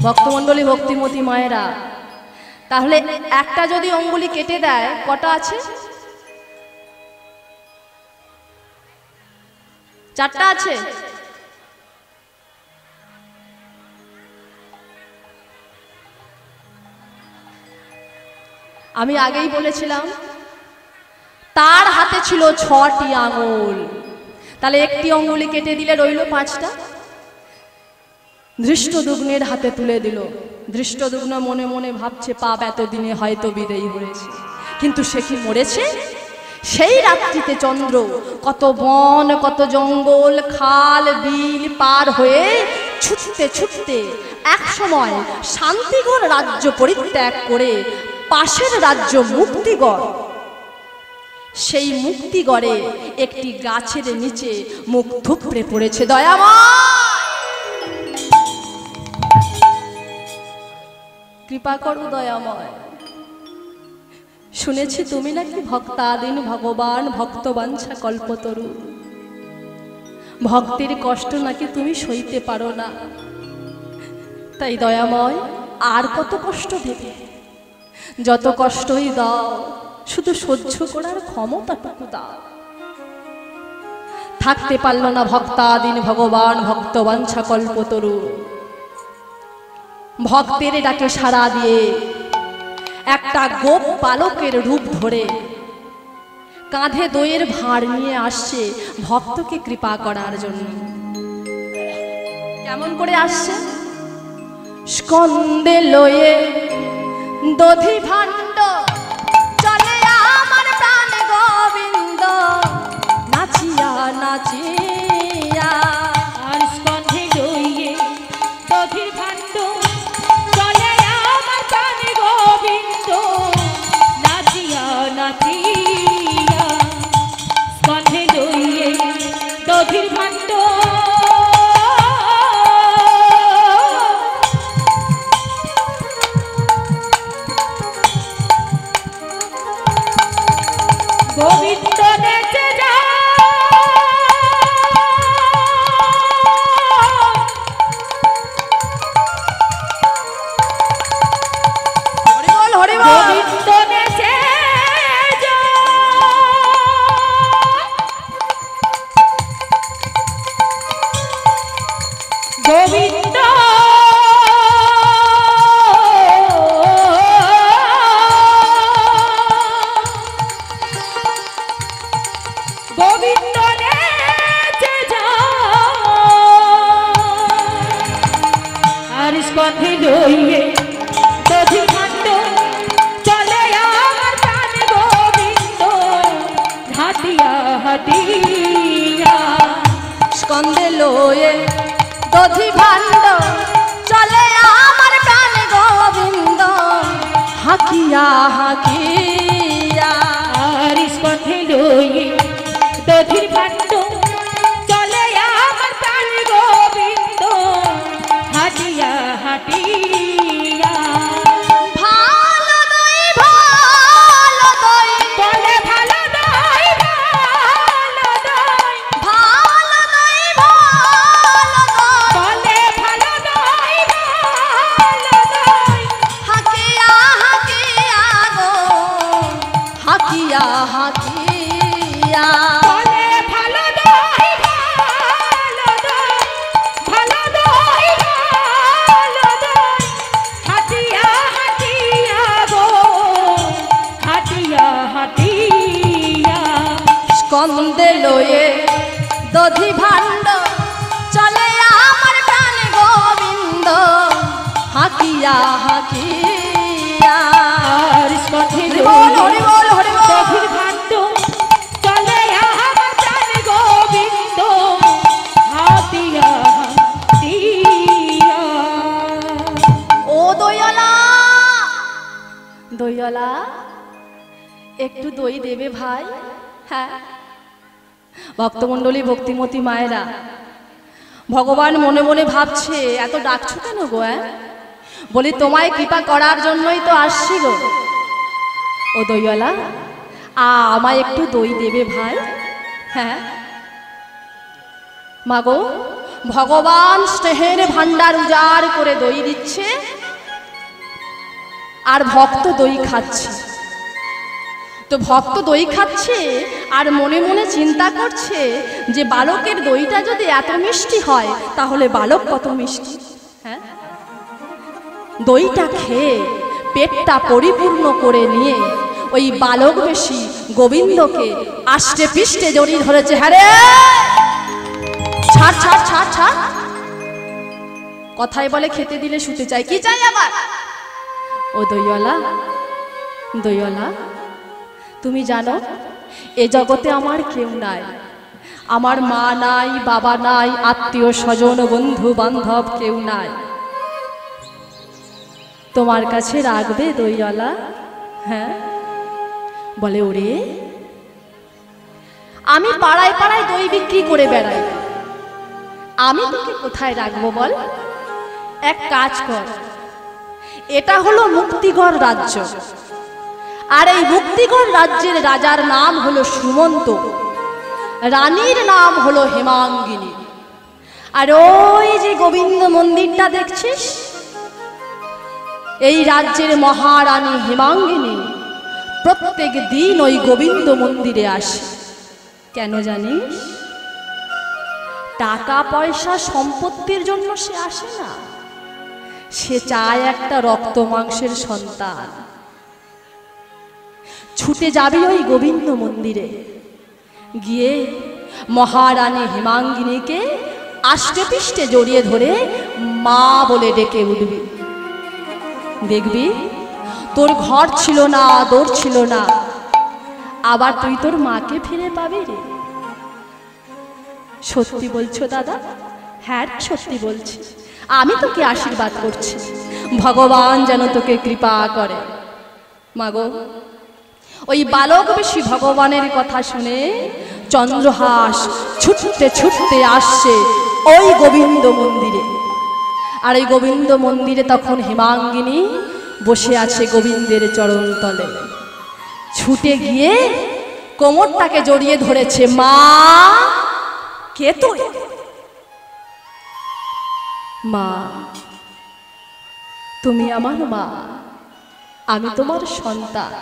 ভক্তমণ্ডলী ভক্তিমতী মায়েরা, তাহলে একটা যদি অঙ্গুলি কেটে দেয় কটা আছে? চারটা আছে। আমি আগেই বলেছিলাম তার হাতে ছিল 6টি আঙুল, তাহলে একটি অঙ্গুলি কেটে দিলে রইল 5টা। ধৃষ্টদ্যুম্নের হাতে তুলে দিল। ধৃষ্টদ্যুম্ন মনে মনে ভাবছে পাপ এতদিনে হয়তো বিদেয়ী হয়েছে, কিন্তু সে কি মরেছে? সেই রাত্রিতে চন্দ্র কত বন কত জঙ্গল খাল বিল পার হয়ে ছুটতে ছুটতে এক সময় শান্তিগড় রাজ্য পরিত্যাগ করে পাশের রাজ্য মুক্তিগড়, সেই মুক্তিগড়ে একটি গাছের নিচে মুখ থুপড়ে পড়েছে। দয়াময় কৃপা করো দয়াময়, শুনেছি তুমি নাকি ভক্তাদিন ভগবান, ভক্তবাঞ্ছা কল্পতরু, ভক্তের কষ্ট নাকি তুমি সইতে পারো না। তাই দয়াময় আর কত কষ্ট দেবে? যত কষ্টই দাও শুধু সহ্য করার ক্ষমতাটুকু দাও। থাকতে পারল না ভক্তাদিন ভগবান, ভক্তবাঞ্ছা কল্পতরু। ভক্তের ডাকে সাড়া দিয়ে একটা গোপ বালকের রূপ ধরে কাঁধে দইয়ের ভাঁড় নিয়ে আসছে ভক্তকে কৃপা করার জন্য। কেমন করে আসছে? স্কন্দে লয়ে দধি ভাণ্ড, চলে আমার প্রাণ গোবিন্দ, নাচিয়া নাচিয়া। আর স্কন্ধে লইয়ে দধি ভাণ্ড, চলে আমার প্রাণ গোবিন্দ, নাচিয়া নাচিয়া। স্কন্ধে লইয়ে দধির ভাণ্ড, গোবিন্দ নেচে যায়। হরিবল হরিবল। গোবিন্দ নেচে যায়। গোবিন্দ গোবিন্দ নেচে যায়। আর স্কন্ধে লইয়ে দধির ভাণ্ড, চলে আমার প্রাণ গোবিন্দ, হাটিয়া হাটিয়া। স্কন্দে লয়ে দধি ভাণ্ড, চলে আমার প্রাণ গোবিন্দ, হাকিয়া হাকিয়া। আর স্কন্ধে লইয়ে দধির ভাণ্ড, চলে আমার প্রাণ গোবিন্দ, হাটিয়া হাটিয়া। ভালো দই ভালো দই, বলে ভালো দই ভালো দই, ভালো দই ভালো দই, বলে ভালো দই ভালো দই। হাকিয়া হাকিয়া গো, হাকিয়া হাকিয়া। বলে ভালো দই ভালো দই, ভালো দই ভালো দই। হাটিয়া হাটিয়া গো, হাটিয়া হাটিয়া। স্কন্দে লয়ে দধি ভাণ্ড, চলে আমার প্রাণ গোবিন্দ, হাকিয়া হাকিয়া। আর স্কন্ধে হরিবল হরিবল হরিবল। দধির ভাণ্ড, চলে আমার প্রাণ গোবিন্দ, হাটিয়া হাটিয়া। ও দইওয়ালা, দইওয়ালা একটু দই দেবে ভাই? হ্যাঁ। ভক্তমণ্ডলী ভক্তিমতী মায়েরা, ভগবান মনে মনে ভাবছে এত ডাকছো কেন গো? বলি তোমায় কৃপা করার জন্যই তো আসছি গো। ও দইওয়ালা, আমায় একটু দই দেবে ভাই? হ্যাঁ। মাগো ভগবান স্নেহের ভান্ডার উজাড় করে দই দিচ্ছে, আর ভক্ত দই খাচ্ছে। তো ভক্ত দই খাচ্ছে আর মনে মনে চিন্তা করছে যে বালকের দইটা যদি এত মিষ্টি হয় তাহলে বালক কত মিষ্টি। হ্যাঁ, দইটা খেয়ে পেটটা পরিপূর্ণ করে নিয়ে ওই বালক বেশি গোবিন্দকে আষ্টে পিষ্টে জড়িয়ে ধরেছে। হ্যাঁ রে, ছাড় ছাড় ছাড় ছাড়। কথায় বলে খেতে দিলে শুতে চাই, কি চাই আবার? ও দইওয়ালা, দইওয়ালা, তুমি জানো এ জগতে আমার কেউ নাই, আমার মা নাই, বাবা নাই, আত্মীয় স্বজন বন্ধু বান্ধব কেউ নাই। তোমার কাছে রাখবে দইওয়ালা? হ্যাঁ। বলে ওরে, আমি পাড়ায় পাড়ায় দই বিক্রি করে বেড়াই, আমি তোকে কোথায় রাখবো বল? এক কাজ কর, এটা হলো মুক্তিগড় রাজ্য, আর এই মুক্তিগড় রাজ্যের রাজার নাম হলো সুমন্ত, রানীর নাম হলো হেমাঙ্গিনী। আর ওই যে গোবিন্দ মন্দিরটা দেখছিস, এই রাজ্যের মহারানী হেমাঙ্গিনী প্রত্যেক দিন ওই গোবিন্দ মন্দিরে আসে। কেন জানিস? টাকা পয়সা সম্পত্তির জন্য সে আসে না, সে চায় একটা রক্ত মাংসের সন্তান। ছুটে যাবি ওই গোবিন্দ মন্দিরে, গিয়ে মহারানী হেমাঙ্গিনীকে আষ্টে পিষ্টে জড়িয়ে ধরে মা বলে ডেকে উঠবি। দেখবি তোর ঘর ছিল না, আদর ছিল না, আবার তুই তোর মাকে ফিরে পাবি রে। সত্যি বলছো দাদা? হ্যাঁ সত্যি বলছি, আমি তোকে আশীর্বাদ করছি, ভগবান যেন তোকে কৃপা করে। মাগো, ওই বালক বেশি ভগবানের কথা শুনে চন্দ্রহাস ছুটতে ছুটতে আসছে ওই গোবিন্দ মন্দিরে। আর এই গোবিন্দ মন্দিরে তখন হেমাঙ্গিনী বসে আছে গোবিন্দের চরণ তলে। ছুটে গিয়ে কোমরটাকে জড়িয়ে ধরেছে। মা, কে তুই? মা, তুমি আমার মা, আমি তোমার সন্তান,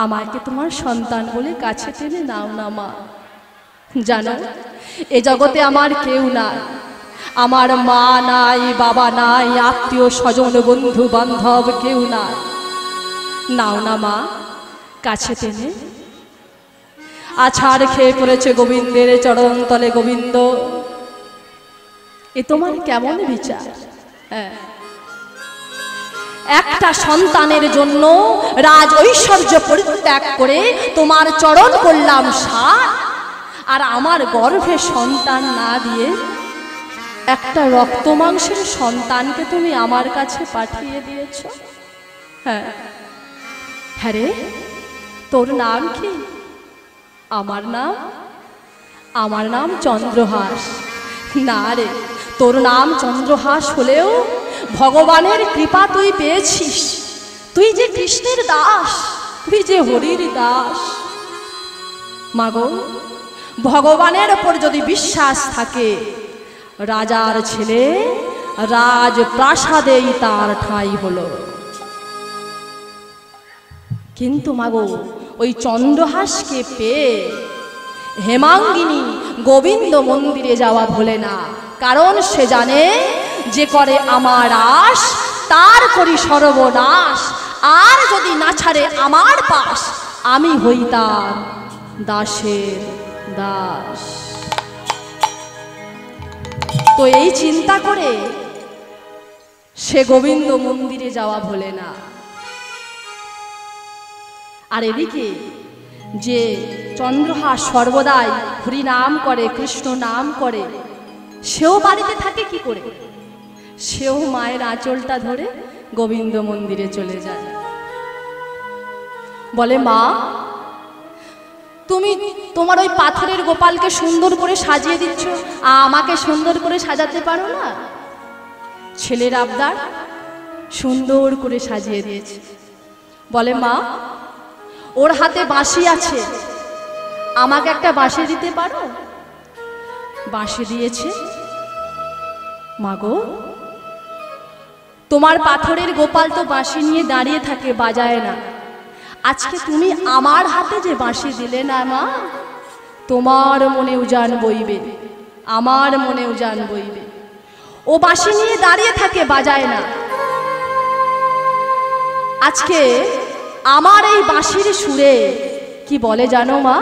আমাকে তোমার সন্তান বলে কাছে টেনে নাও না মা। জানো এ জগতে আমার কেউ নাই, আমার মা নাই, বাবা নাই, আত্মীয় স্বজন বন্ধু বান্ধব কেউ নাই, নাও না মা কাছে টেনে। আছাড় খেয়ে পড়েছে গোবিন্দের চরণ তলে। গোবিন্দ, এ তোমার কেমন বিচার? হ্যাঁ, একটা সন্তানের জন্য রাজ ঐশ্বর্য পরিত্যাগ করে তোমার চরণ করলাম সার, আর আমার গর্ভে সন্তান না দিয়ে একটা রক্ত মাংসের সন্তানকে তুমি আমার কাছে পাঠিয়ে দিয়েছ। হ্যাঁ, হ্যাঁ রে, তোর নাম কি? আমার নাম চন্দ্রহাস। না রে, তোর নাম চন্দ্রহাস হলেও ভগবানের কৃপা তুই পেয়েছিস, তুই যে কৃষ্ণের দাস, তুই যে হরির দাস। মাগো, ভগবানের ওপর যদি বিশ্বাস থাকে, রাজার ছেলে রাজপ্রাসাদেই তার ঠাঁই হলো। কিন্তু মাগো, ওই চন্দ্রহাসকে পেয়ে হেমাঙ্গিনী গোবিন্দ মন্দিরে যাওয়া ভোলে না, কারণ সে জানে যে করে আমার আশ তার করি সর্বনাশ, আর যদি না ছাড়ে আমার পাশ আমি হই তার দাসের দাস। তো এই চিন্তা করে সে গোবিন্দ মন্দিরে যাওয়া ভোলে না। আর এদিকে যে চন্দ্রহাস সর্বদাই হরি নাম করে, কৃষ্ণ নাম করে, সেও বাড়িতে থাকে কি করে? সেও মায়ের আঁচলটা ধরে গোবিন্দ মন্দিরে চলে যায়। বলে, মা, তুমি তোমার ওই পাথরের গোপালকে সুন্দর করে সাজিয়ে দিচ্ছ, আমাকে সুন্দর করে সাজাতে পারো না? ছেলের আবদার, সুন্দর করে সাজিয়ে দিয়েছে। বলে, মা, ওর হাতে বাঁশি আছে, আমাকে একটা বাঁশি দিতে পারো? বাঁশি দিয়েছে। মাগো, তোমার পাথরের গোপাল তো বাঁশি নিয়ে দাঁড়িয়ে থাকে, বাজায় না। আজকে তুমি আমার হাতে যে বাঁশি দিলে না মা, তোমার মনে উজান বইবে, আমার মনে উজান বইবে। ও বাঁশি নিয়ে দাঁড়িয়ে থাকে, বাজায় না। আজকে আমার এই বাঁশির সুরে কি বলে জানো মা?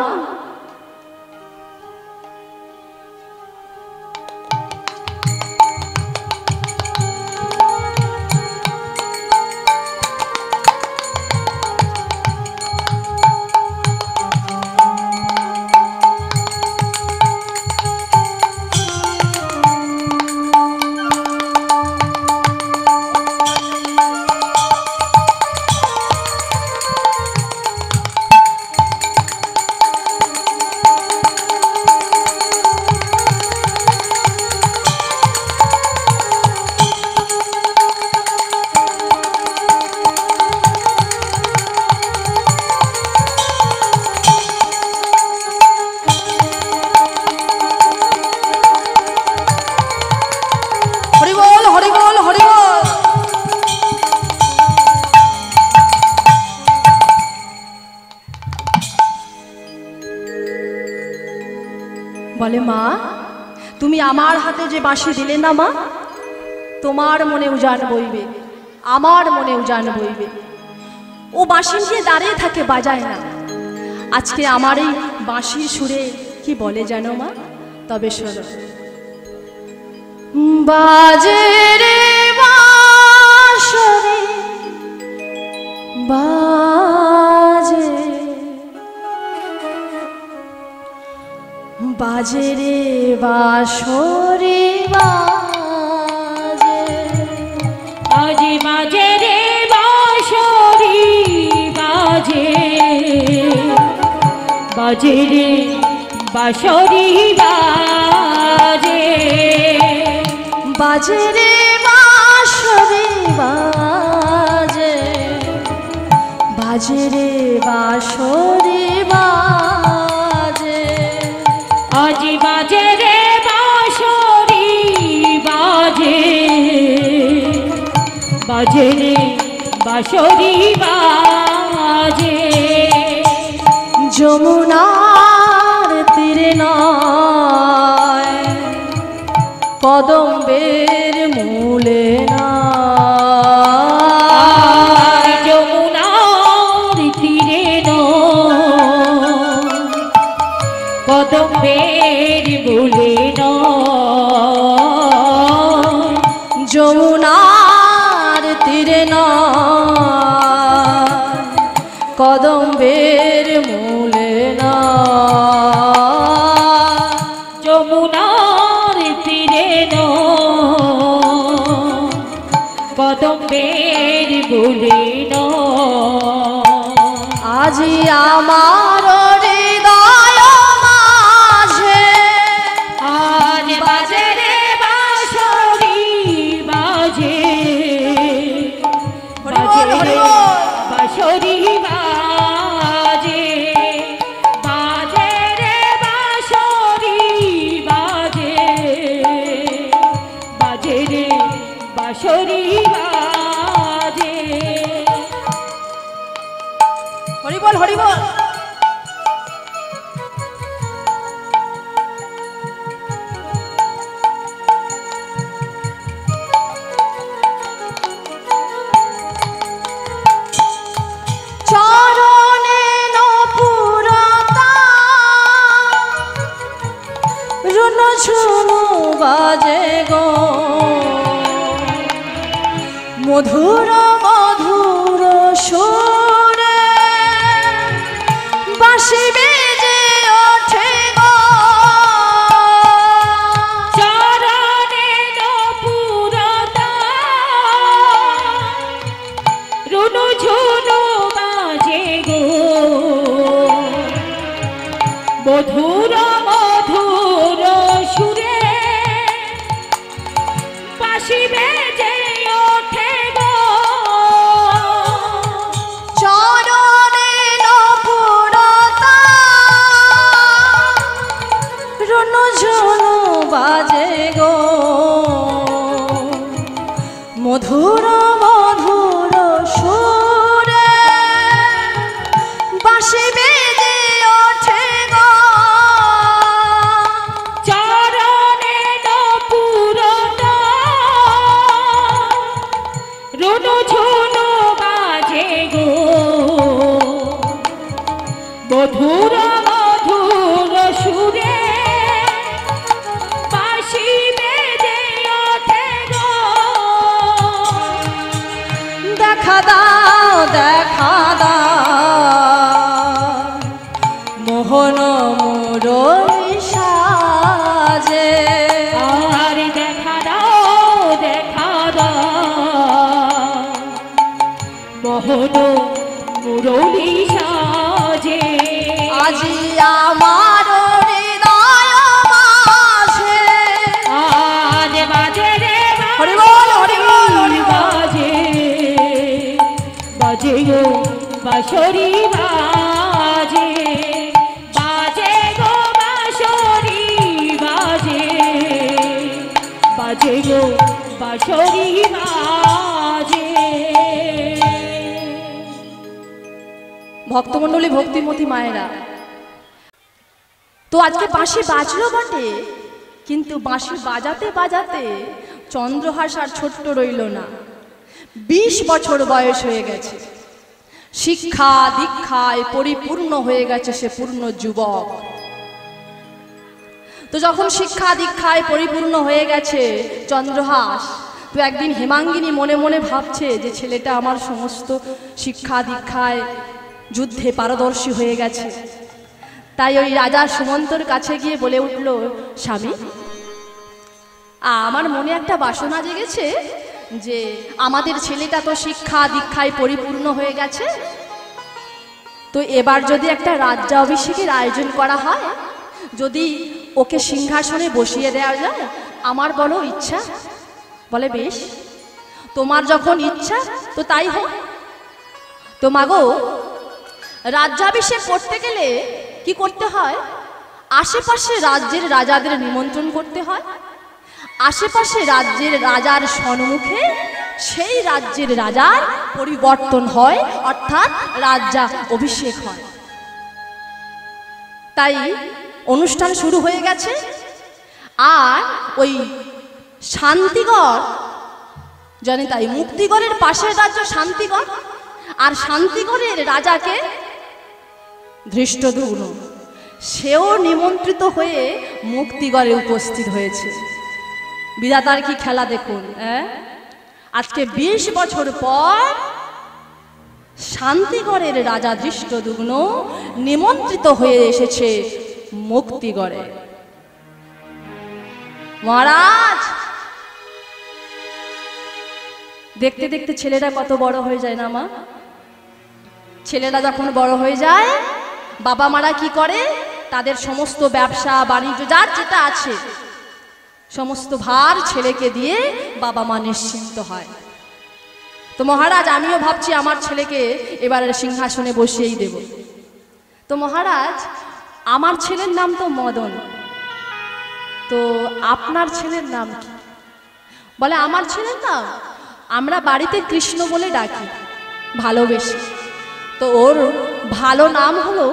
বলে মা, তুমি আমার হাতে যে বাঁশি দিলে না মা, তোমার মনে উজান বইবে, আমার মনে উজান বইবে। ও বাঁশি নিয়ে দাঁড়িয়ে থাকে, বাজায় না। আজকে আমার এই বাঁশির সুরে কি বলে জানো মা? তবে শোনো। বাজে রে বাঁশরি বাজে, বাজে রে বাঁশরি বাজে, আজ বাজে রে বাঁশরি বাজে, বাজে রে বাঁশরি বাজে, বাজে রে বাঁশরি বাজে, বাজে রে বাঁশরি বাজে। আজ বাজে রে বাঁশরি বাজে, বাজে রে বাঁশরি বাজে। যমুনার তীরে নয়, কদম্বের মূলে নয়, যমুনার তীরে নয়, কদম্বের মূলে নয়, যমুনার তীরে নয়, কদম্বের মূলে নয়, যমুনার তীরে নয়, কদম্বের মূলে নয়। আজি আমার হৃদয় মাঝে, আজ বাজে রে বাঁশরি বাজে, বাজে রে বাঁশরি বাজে, বাজে রে বাঁশরি বাজে, বাজে রে বাঁশরি বাজে। হরিবল হরিবল। চরণে নপুরতা রুন ঝুনু বাজে গো, মধুর মধুর সুরে বাঁশি বেজে ওঠে গো। চরণে নপুরতা রুনু ঝুনু বাজে গো, মধুর মধুর সুরে বাঁশি বেজে ওঠে গো। চরণে নপুরতা রুন ঝুনু মধুর মধুর সুরে বাঁশি বেজে ওঠে গো চরণে পুরনো রুনু ঝুনু বাজে গো মধুর মধুর সুরে বাঁশি বেজে ওঠে গো দেখা দাও দেখা দাও মোহন মুরলী সাজে আর দেখা দাও মোহন মুরলী সাজে আজি আমার হৃদয় মাঝে আজ বাজে রে হরি বল হরি বল হরি বল। বাজে বাজে গো বাঁশরি বাজে বাজে গো বাঁশরি বাজে বাজে গো বাঁশরি বাজে। ভক্তমণ্ডলী ভক্তিমতী মায়েরা, তো আজকে বাঁশি বাজলো বটে, কিন্তু বাঁশি বাজাতে বাজাতে চন্দ্রহাস আর ছোট্ট রইল না। 20 বছর বয়স হয়ে গেছে, শিক্ষা দীক্ষায় পরিপূর্ণ হয়ে গেছে, সে পূর্ণ যুবক। তো যখন শিক্ষা দীক্ষায় পরিপূর্ণ হয়ে গেছে চন্দ্রহাস, তো একদিন হেমাঙ্গিনী মনে মনে ভাবছে যে ছেলেটা আমার সমস্ত শিক্ষা দীক্ষায় যুদ্ধে পারদর্শী হয়ে গেছে। তাই ওই রাজা সুমন্তর কাছে গিয়ে বলে উঠল, স্বামী, আমার মনে একটা বাসনা জেগেছে যে আমাদের ছেলেটা তো শিক্ষা দীক্ষায় পরিপূর্ণ হয়ে গেছে, তো এবার যদি একটা রাজ্যাভিষেকের আয়োজন করা হয়, যদি ওকে সিংহাসনে বসিয়ে দেওয়া যায়, আমার বলো ইচ্ছা। বলে বেশ, তোমার যখন ইচ্ছা তো তাই হোক। তো মাগো, রাজ্যাভিষেক করতে গেলে কি করতে হয়? আশেপাশে রাজ্যের রাজাদের নিমন্ত্রণ করতে হয়, আশেপাশে রাজ্যের রাজার সম্মুখে সেই রাজ্যের রাজার পরিবর্তন হয়, অর্থাৎ রাজ্যা অভিষেক হয়। তাই অনুষ্ঠান শুরু হয়ে গেছে। আর ওই শান্তিগড় জানি, তাই মুক্তিগড়ের পাশের রাজ্য শান্তিগড়, আর শান্তিগড়ের রাজাকে ধৃষ্টদ্যুম্ন, সেও নিমন্ত্রিত হয়ে মুক্তিগড়ে উপস্থিত হয়েছে। বিধাতার কি খেলা দেখুন। আজকে 20 বছর পর শান্তিগড়ের রাজা ধৃষ্টদ্যুম্ন নিমন্ত্রিত হয়ে এসেছে মুক্তিগড়ে। মহারাজ, দেখতে দেখতে ছেলেরা কত বড় হয়ে যায় না মা? ছেলেরা যখন বড় হয়ে যায়, বাবা মারা কি করে? তাদের সমস্ত ব্যবসা বাণিজ্য যার যেটা আছে সমস্ত ভার ছেলেকে দিয়ে বাবা মা নিশ্চিন্ত হয়। তো মহারাজ, আমিও ভাবছি আমার ছেলেকে এবার সিংহাসনে বসিয়েই দেব। তো মহারাজ, আমার ছেলের নাম তো মদন, তো আপনার ছেলের নাম কি? বলে আমার ছেলের নাম আমরা বাড়িতে কৃষ্ণ বলে ডাকি, ভালোবেসে। তো ওর ভালো নাম হলো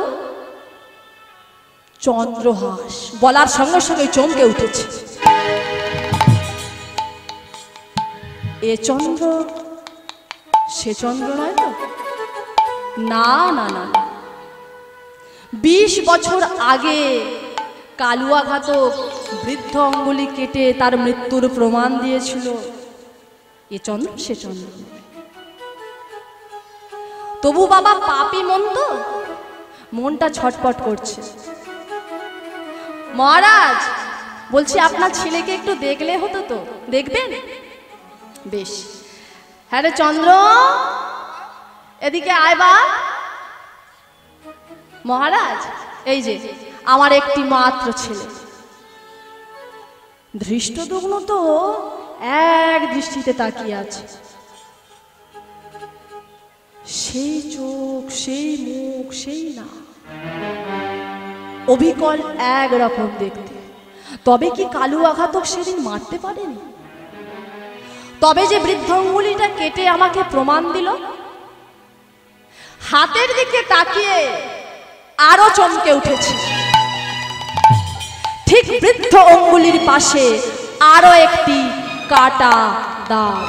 চন্দ্রহাস। বলার সঙ্গে সঙ্গে চমকে উঠেছে, এ চন্দ্র সে চন্দ্র নয় তো? না না না, 20 বছর আগে কালুয়া ঘাতক বৃদ্ধ অঙ্গুলি কেটে তার মৃত্যুর প্রমাণ দিয়েছিল। এ চন্দ্র সে চন্দ্র। তবু বাবা পাপী মন তো, মনটা ছটপট করছে। মহারাজ বলছি, আপনার ছেলেকে একটু দেখলে হতো তো, দেখবেন? বেশ। হ্যাঁ রে চন্দ্র, এদিকে আয় বা। মহারাজ, এই যে আমার একটি মাত্র ছেলে ধৃষ্টদ্যুম্ন, তো এক দৃষ্টিতে তাকিয়ে আছে। সেই চোখ, সেই মুখ, সেই না, অবিকল এক রকম দেখতে। তবে কি কালু আঘাতক সেদিন মারতে পারেনি? তবে যে বৃদ্ধ অঙ্গুলিটা কেটে আমাকে প্রমাণ দিল, হাতের দিকে তাকিয়ে আরো চমকে উঠেছি। ঠিক বৃদ্ধ অঙ্গুলির পাশে আরো একটি কাটা দাগ।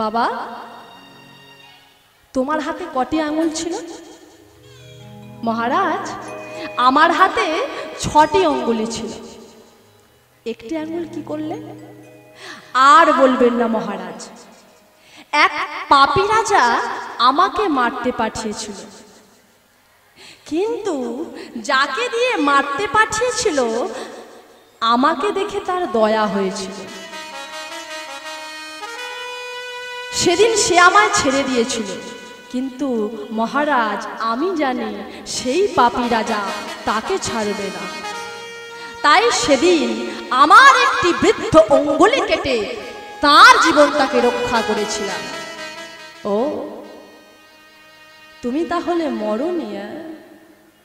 বাবা, তোমার হাতে কটি আঙুল ছিল? মহারাজ, আমার হাতে 6টি অঙ্গুলি ছিল। একটি আঙুল কি করলে? আর বলবেন না মহারাজ, এক পাপী রাজা আমাকে মারতে পাঠিয়েছিল, কিন্তু যাকে দিয়ে মারতে পাঠিয়েছিল আমাকে দেখে তার দয়া হয়েছিল। সেদিন সে আমায় ছেড়ে দিয়েছিল, কিন্তু মহারাজ আমি জানি সেই পাপী রাজা তাকে ছাড়বে না। তাই সেদিন আমার একটি বৃদ্ধ অঙ্গুলি কেটে তার জীবনটাকে রক্ষা করেছিলাম। ও, তুমি তাহলে মরনি?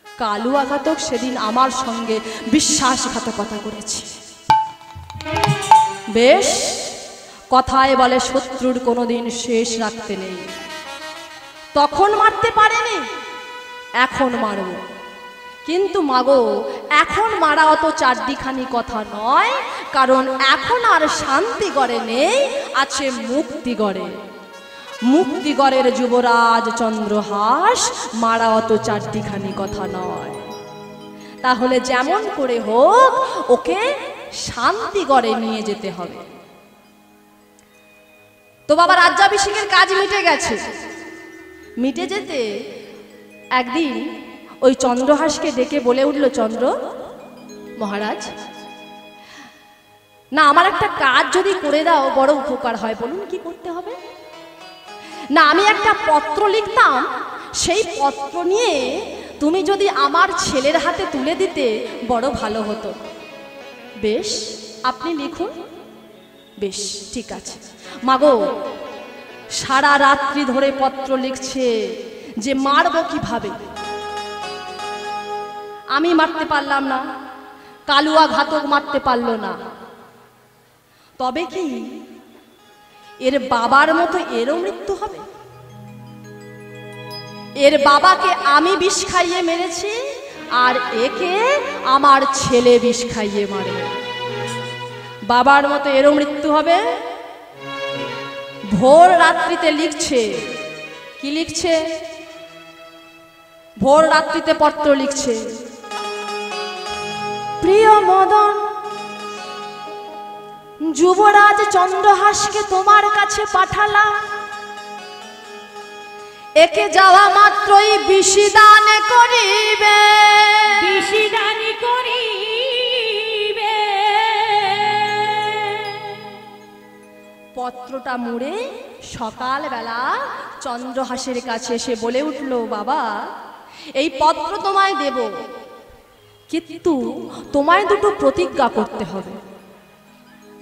কালুয়া ঘাতক সেদিন আমার সঙ্গে বিশ্বাসঘাতকতা করেছে। বেশ, কথায় বলে শত্রুর কোনোদিন শেষ রাখতে নেই। তখন মারতে পারেনি, এখন মারব। কিন্তু মাগো, এখন মারা অত চারদিখানি কথা নয়, কারণ এখন আর শান্তিগড়ে নেই, আছে মুক্তিগড়ে। মুক্তিগড়ের যুবরাজ চন্দ্রহাস মারা অত চারদিখানি কথা নয়। তাহলে যেমন করে হোক ওকে শান্তিগড়ে নিয়ে যেতে হবে। তো বাবা, রাজ্যাভিষেকের কাজ মিটে গেছে। মিটে যেতে একদিন ওই চন্দ্রহাসকে ডেকে বলে উঠল, চন্দ্র মহারাজ, না আমার একটা কাজ যদি করে দাও বড় উপকার হয়। বলুন কি করতে হবে? না, আমি একটা পত্র লিখতাম, সেই পত্র নিয়ে তুমি যদি আমার ছেলের হাতে তুলে দিতে বড় ভালো হতো। বেশ, আপনি লিখুন। বেশ, ঠিক আছে। মাগো, সারা রাত্রি ধরে পত্র লিখছে যে মারবো কিভাবে। আমি মারতে পারলাম না, কালুয়া ঘাতক মারতে পারলো না, তবে কি এর বাবার মতো এরও মৃত্যু হবে? এর বাবাকে আমি বিষ খাইয়ে মেরেছি, আর একে আমার ছেলে বিষ খাইয়ে মারবে। বাবার মতো এরও মৃত্যু হবে। ভোর রাত্রিতে লিখছে। কি লিখছে? ভোর রাত্রিতে পত্র লিখছে, প্রিয় মদন, যুবরাজ চন্দ্রহাসকে তোমার কাছে পাঠালাম। একে যাওয়া মাত্রই বিষদান করিবে। বিষদান করিবে। পত্রটা মুড়ে সকালবেলা চন্দ্রহাসের কাছে এসে বলে উঠল, বাবা এই পত্র তোমায় দেব, কিন্তু তোমায় দুটো প্রতিজ্ঞা করতে হবে।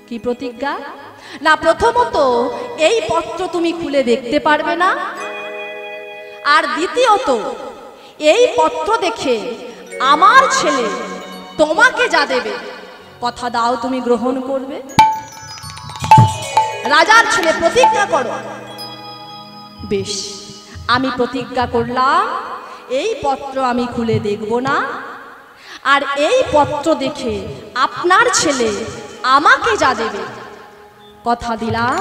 কি প্রতিজ্ঞা? না, প্রথমত এই পত্র তুমি খুলে দেখতে পারবে না, আর দ্বিতীয়ত এই পত্র দেখে আমার ছেলে তোমাকে যা দেবে কথা দাও তুমি গ্রহণ করবে। রাজার ছেলে, প্রতিজ্ঞা করো। বেশ, আমি প্রতিজ্ঞা করলাম এই পত্র আমি খুলে দেখব না, আর এই পত্র দেখে আপনার ছেলে আমাকে যা দেবে কথা দিলাম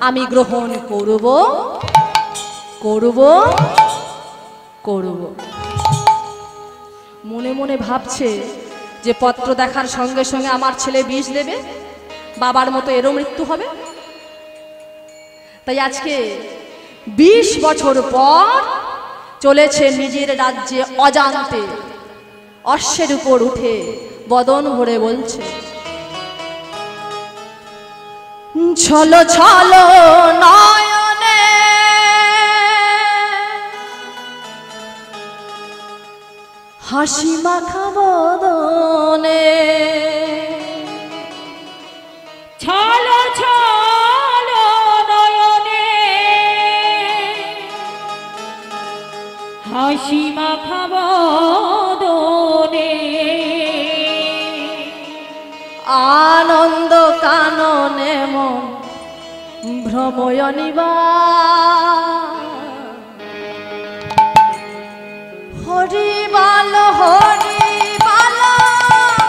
আমি গ্রহণ করব করব করব। মনে মনে ভাবছে যে পত্র দেখার সঙ্গে সঙ্গে আমার ছেলে বিষ দেবে, বাবার মতো এরও মৃত্যু হবে। তাই আজকে 20 বছর পর চলেছে নিজের রাজ্যে অজান্তে অশ্বের উপর উঠে বদন ভরে বলছে, ছলো ছলো নয়নে হাসি মাখা বদনে, ছলো ছলো নয়নে হাসি মাখা বদনে, আনন্দ কাননে ভ্রময়নিবা হরি বাল হরি বাল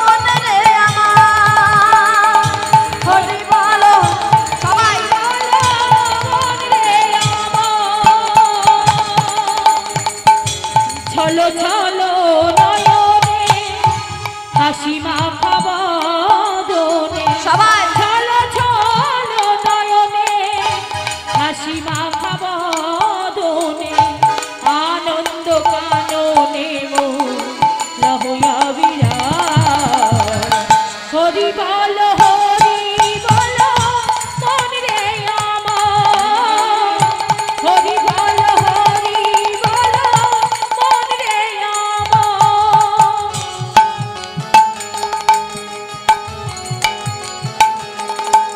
মনে রে আমার হরি বাল সবাই ছলো ছলো নয়নে হাসি মাখা বদনে সবাই ছলো ছলো নয়নে হাসি মাখা বদনে আনন্দ কাননে মোরা হইয়া বিরাজ হরি বল হরি বল মন রে আমার হরি বল হরি বল মন রে আমার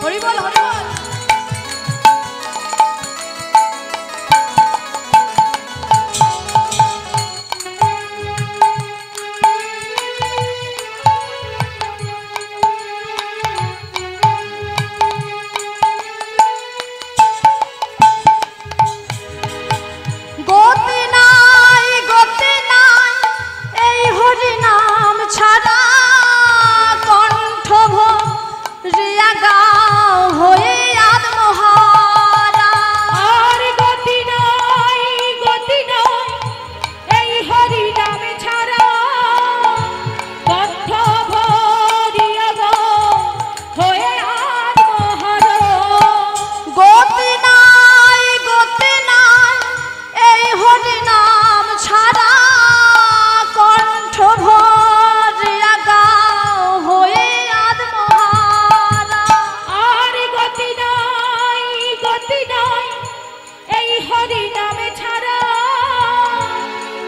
হরি বল হরি বল গতি নাই এই হরি নাম ছাড়া কণ্ঠ ভরিয়া গাও হয়ে আত্মহারা আর গতি নাই এই হরি নামে ছাড়া কণ্ঠ ভরিয়া গাও হয়ে আত্মহারা গতি নাই এই হরি নাম ছাড়া কণ্ঠ ভরিয়া গাও হয়ে আত্মহারা আর গতি নাই এই হরি নামে ছাড়া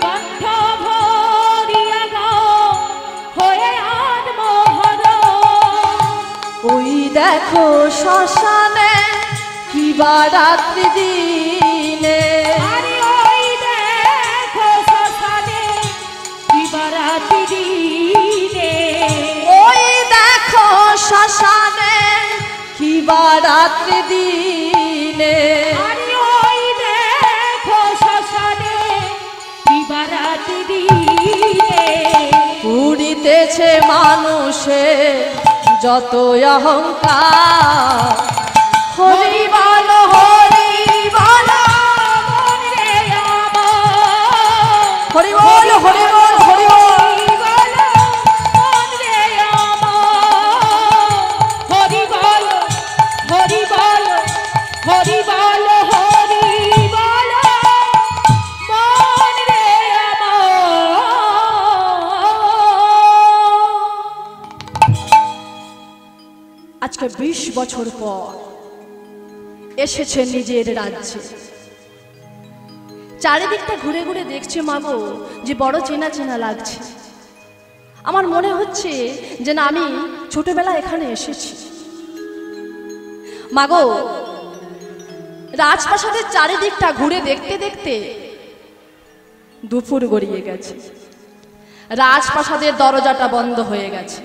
কণ্ঠ ভরিয়া গাও হয়ে আত্মহারা ওই দেখো শ্মশানে কিবা রাত্রি দিনে আরে ওই দেখো শ্মশানে বিবারাতি দিনে ওই দেখো শ্মশানে কিবা রাত্রি দিনে আরে ওই দেখো শ্মশানে বিবারাতি দিনে পুরিতেছে মানুষে যত অহংকার হরি বল হরি বল মন রে আমার হরি বল হরি বল হরি বল মন রে আমার হরি বল হরি বল হরি বল হরি বল মন রে আমার আজকে 20 বছর পর এসেছে নিজের রাজ্যে চারিদিকটা ঘুরে ঘুরে দেখছে মাগো যে বড় চেনা চেনা লাগছে আমার মনে হচ্ছে যে না আমি ছোটবেলা এখানে এসেছি মাগো রাজপ্রাসাদের চারিদিকটা ঘুরে দেখতে দেখতে দুপুর গড়িয়ে গেছে রাজপ্রাসাদের দরজাটা বন্ধ হয়ে গেছে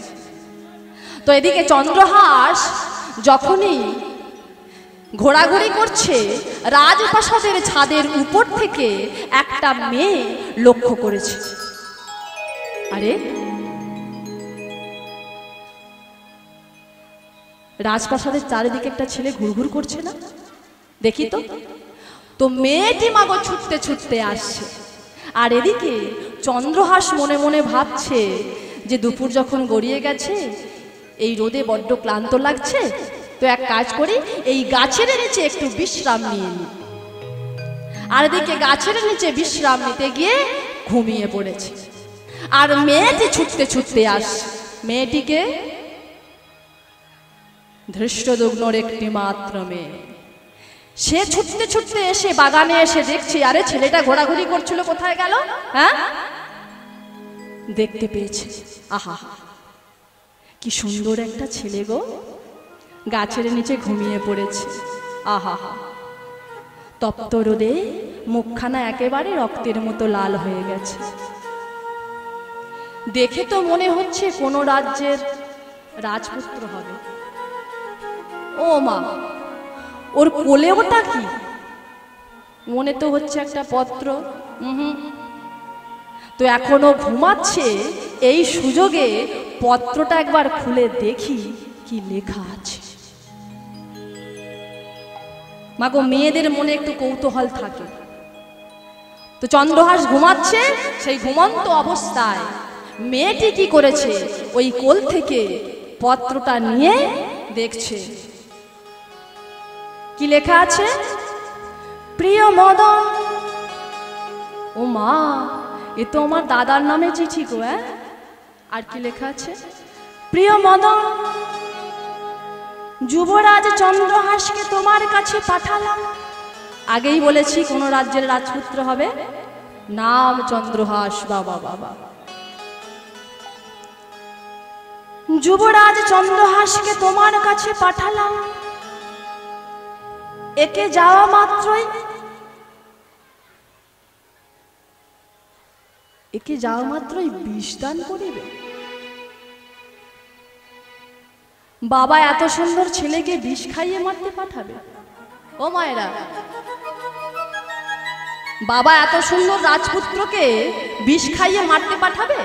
তো এদিকে চন্দ্রহাস যখনই ঘোরাঘুরি করছে রাজপ্রাসাদের ছাদের উপর থেকে একটা মেয়ে লক্ষ্য করেছে আরে রাজপ্রাসাদের চারিদিকে একটা ছেলে ঘুরঘুর করছে না দেখি তো তো মেয়েটি মাগো ছুটতে ছুটতে আসছে আর এদিকে চন্দ্রহাস মনে মনে ভাবছে যে দুপুর যখন গড়িয়ে গেছে এই রোদে বড্ড ক্লান্ত লাগছে তো এক কাজ করি এই গাছের নিচে একটু বিশ্রাম নিয়ে নিই আর এদিকে গাছের নিচে বিশ্রাম নিতে গিয়ে ঘুমিয়ে পড়েছে আর মেয়েটি ছুটতে ছুটতে আসছে মেয়েটিকে ধৃষ্টদ্যুম্নর একটি মাত্র মেয়ে সে ছুটতে ছুটতে এসে বাগানে এসে দেখছি আরে ছেলেটা ঘোরাঘুরি করছিল কোথায় গেল হ্যাঁ দেখতে পেয়েছে আহা কি সুন্দর একটা ছেলে গো গাছের নিচে ঘুমিয়ে পড়েছে আহা তপ্ত রোদে মুখখানা একেবারে রক্তের মতো লাল হয়ে গেছে দেখে তো মনে হচ্ছে কোনো রাজ্যের রাজপুত্র হবে ও মা ওর কোলে ওটা কি? মনে তো হচ্ছে একটা পত্র। তো এখনো ঘুমাচ্ছে, এই সুযোগে পত্রটা একবার খুলে দেখি কি লেখা আছে। মাগো, মেয়েদের মনে একটু কৌতূহল থাকে। তো চন্দ্রহাস ঘুমাচ্ছে, সেই ঘুমন্ত অবস্থায় মেয়েটি কি করেছে, ওই কোল থেকে পত্রটা নিয়ে দেখছে কি লেখা আছে। প্রিয় মদন। ও মা, এ তো আমার দাদার নামে চিঠি গো। আর কি লেখা আছে? প্রিয় মদন, যুবরাজ চন্দ্রহাসকে তোমার কাছে পাঠালাম। আগেই বলেছি কোন রাজ্যের রাজপুত্র হবে, নাম চন্দ্রহাস। বাবা বাবা। যুবরাজ চন্দ্রহাসকে তোমার কাছে পাঠালাম, একে যাওয়া মাত্রই বিষ দান করিবে। বাবা এত সুন্দর ছেলেকে বিষ খাইয়ে মারতে পাঠাবে? ও মায়েরা, বাবা এত সুন্দর রাজপুত্রকে বিষ খাইয়ে মারতে পাঠাবে?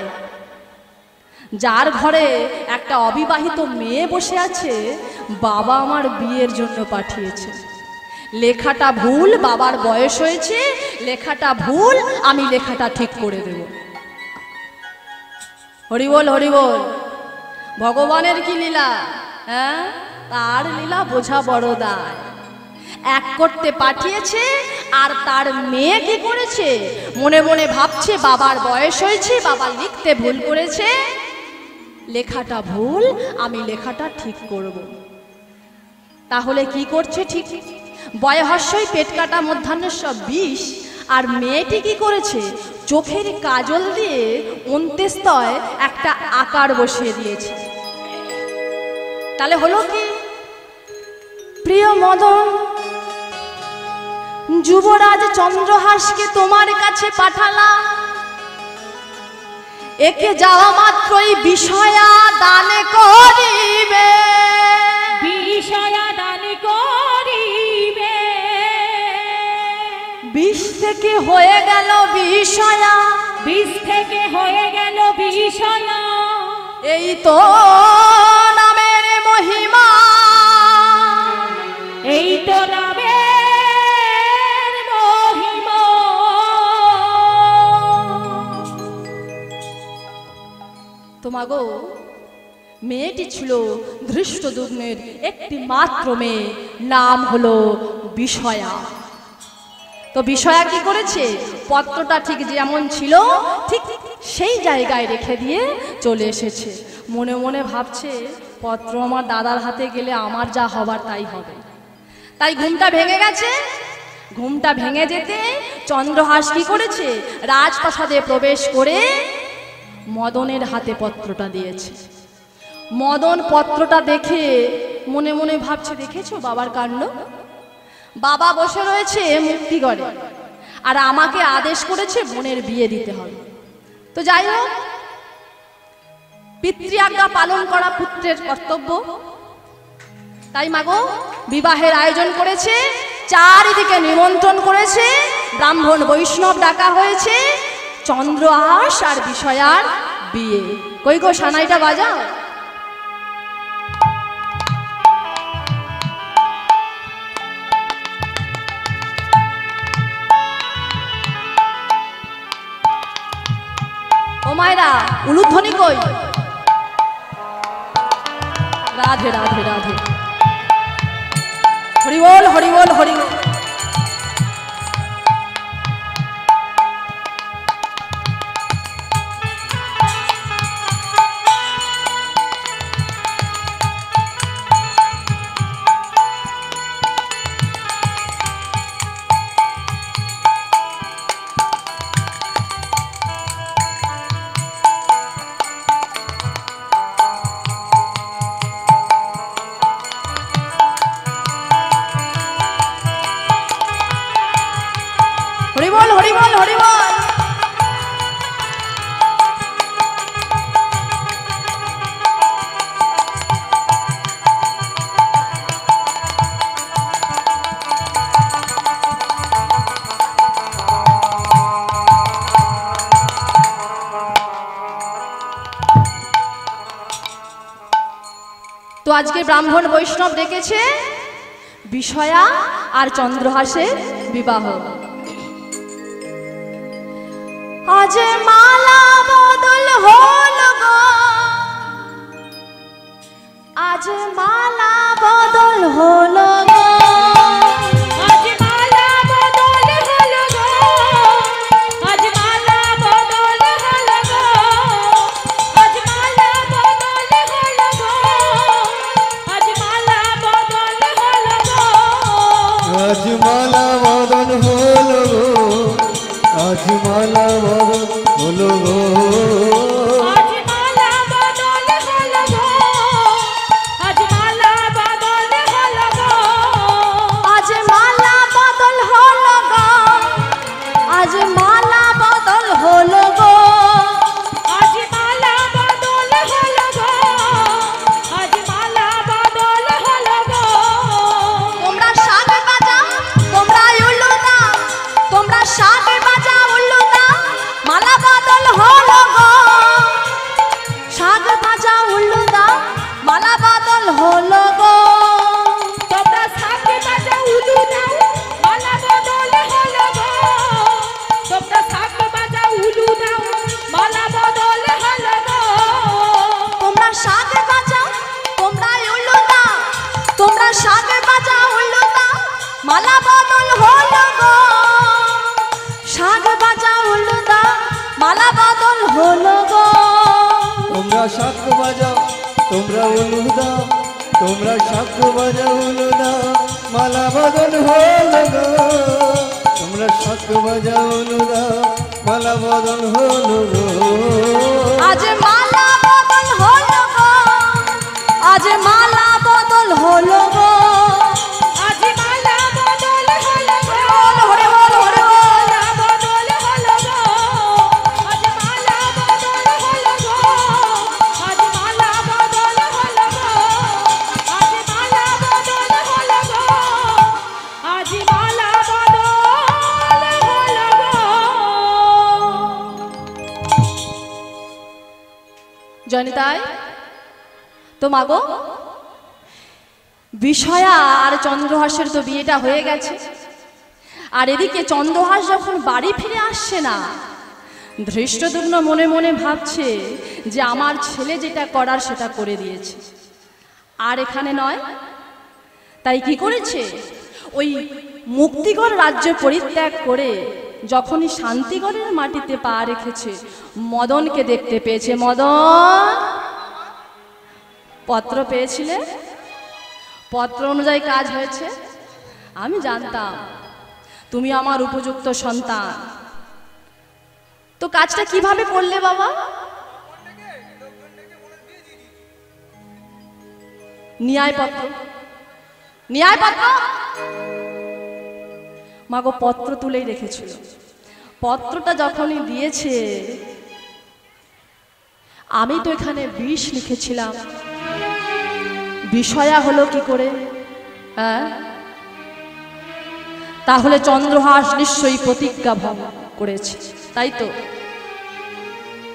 যার ঘরে একটা অবিবাহিত মেয়ে বসে আছে, বাবা আমার বিয়ের জন্য পাঠিয়েছে। লেখাটা ভুল, বাবার বয়স হয়েছে, লেখাটা ভুল, আমি লেখাটা ঠিক করে দেব। হরিবল হরিবল। ভগবানের কি লীলা, হ্যাঁ, তার লীলা বোঝা বড় দায়। এক করতে পাঠিয়েছে, আর তার মেয়ে কি করেছে, মনে মনে ভাবছে বাবার বয়স হয়েছে, বাবা লিখতে ভুল করেছে, লেখাটা ভুল, আমি লেখাটা ঠিক করব। তাহলে কি করছে ঠিক? বয়হস্যই পেট কাটা মধ্যাহ্নের সব বিষ। আর মেয়েটি কি করেছে, চোখের কাজল দিয়ে অন্ত্যেস্তয় একটা আকার বসিয়ে দিয়েছে। তাহলে হলো কি? প্রিয় মদন, যুবরাজ চন্দ্রহাসকে তোমার কাছে পাঠালাম, একে যাওয়া মাত্রই বিষয়া দান করিবে। বিষয়া দান করিবে। বিষ থেকে হয়ে গেল বিষয়া, বিষ থেকে হয়ে গেল বিষয়া। এই তো নামের মহিমা, এই তো নামের মহিমা। তোমাগো, মেয়েটি ছিল ধৃষ্টদ্যুম্নের একটি মাত্র মেয়ে, নাম হলো বিষয়া। তো বিষয়া কি করেছে, পত্রটা ঠিক যেমন ছিল ঠিক সেই জায়গায় রেখে দিয়ে চলে এসেছে। মনে মনে ভাবছে, পত্র আমার দাদার হাতে গেলে আমার যা হবার তাই হবে। তাই ঘুমটা ভেঙে গেছে। ঘুমটা ভেঙে যেতে চন্দ্রহাস কি করেছে, রাজপ্রাসাদে প্রবেশ করে মদনের হাতে পত্রটা দিয়েছে। মদন পত্রটা দেখে মনে মনে ভাবছে, দেখেছো বাবার কাণ্ড? বাবা বসে রয়েছে মুক্তিগড়ে, আর আমাকে আদেশ করেছে বোনের বিয়ে দিতে হবে। তো যাই হোক, পিতৃ আজ্ঞা পালন করা পুত্রের কর্তব্য। তাই মাগো, বিবাহের আয়োজন করেছে, চারিদিকে নিমন্ত্রণ করেছে, ব্রাহ্মণ বৈষ্ণব ডাকা হয়েছে, চন্দ্রহাস আর বিষয়ার বিয়ে। কই গো, সানাইটা বাজাও। ও মায়েরা, উলুধ্বনি কই? রাধে রাধে রাধে। হরিবল হরিবল হরিবল। হরিবল হরিবল হরিবল। তো আজকে ব্রাহ্মণ বৈষ্ণব ডেকেছে বিষয়া আর চন্দ্রহাসের বিবাহ। আজ মালা বদল হল গো, আজ মালা বদল হল গো, আজ মালা বদল হলো গো, আজ মালা বদল হলো গো, আজ মালা বদল হলো গো, আজ মালা বদল হলো গো, আজ মালা বদন হলো গো, আজ মালা বদন হলো গো, আজ মালা বদল হলো গো, আজ মালা বদল হলো গো, আজ মালা বদল হল গো, আজ মালা বদল হল গো, আজ মালা বদল হলো গো, আজ মালা বদল হলো গো, তোমরা শাক বাজাও, তোমরা উল্লু দাও, তোমরা শাক বাজাও উল্লু দাও, মালা বদল হল গো, শাক বাজাও উল্লু দাও, মালা বদল হল গো, তোমরা শাক বাজাও উলু দাও, মালা বদল হলো গো, তোমরা শাক বাজাও উলু দাও, মালা বদল হলো গো, তোমরা শাক বাজাও, তোমরা উল্লু দাও, তোমরা শাক বাজাও উল্লু দাও, মালা বদল হল গো, শাক বাজাও উল্লু দাও, মালা বদল হল গো, তোমরা শাক বাজাও, তোমরা উলু দাও, তোমরা শাক বাজাও উলু দাও, মালা বদন হলো গো, তোমরা শাক বাজাও উলু দাও, মালা বদন হলো গো, আজ মালা বদল হল গো, আজ মালা বদল হল গো, আজ মালা বদল হলো গো, হরে বল হরে বল, মালা বদল হলো গো, আজ মালা বদল হলো গো, আজ মালা বদল হলো গো, আজ মালা বদল হলো গো, আজ মালা বদল হলো গো। জনিতাই তো মাগো, বিষয়া আর চন্দ্রহাসের তো বিয়েটা হয়ে গেছে, আর এদিকে চন্দ্রহাস যখন বাড়ি ফিরে আসছে না, ধৃষ্টদ্যুম্ন মনে মনে ভাবছে যে আমার ছেলে যেটা করার সেটা করে দিয়েছে, আর এখানে নয়। তাই কি করেছে, ওই মুক্তিগড় রাজ্য পরিত্যাগ করে যখনই শান্তিগড়ের মাটিতে পা রেখেছে, মদনকে দেখতে পেয়েছে। মদন, পত্র পেয়েছিলে, পত্র অনুযায়ী কাজ হয়েছে, আমি জানতাম তুমি আমার উপযুক্ত সন্তান, তো কাজটা কিভাবে করলে বাবা? ন্যায়পত্র, ন্যায়পত্র মাগো পত্র তুলেই রেখেছিল। পত্রটা যখনই দিয়েছে, আমি তো এখানে বিষ লিখেছিলাম, বিষয়া হলো কি করে? হ্যাঁ, তাহলে চন্দ্রহাস নিশ্চয়ই প্রতিজ্ঞা ভঙ্গ করেছে, তাই তো?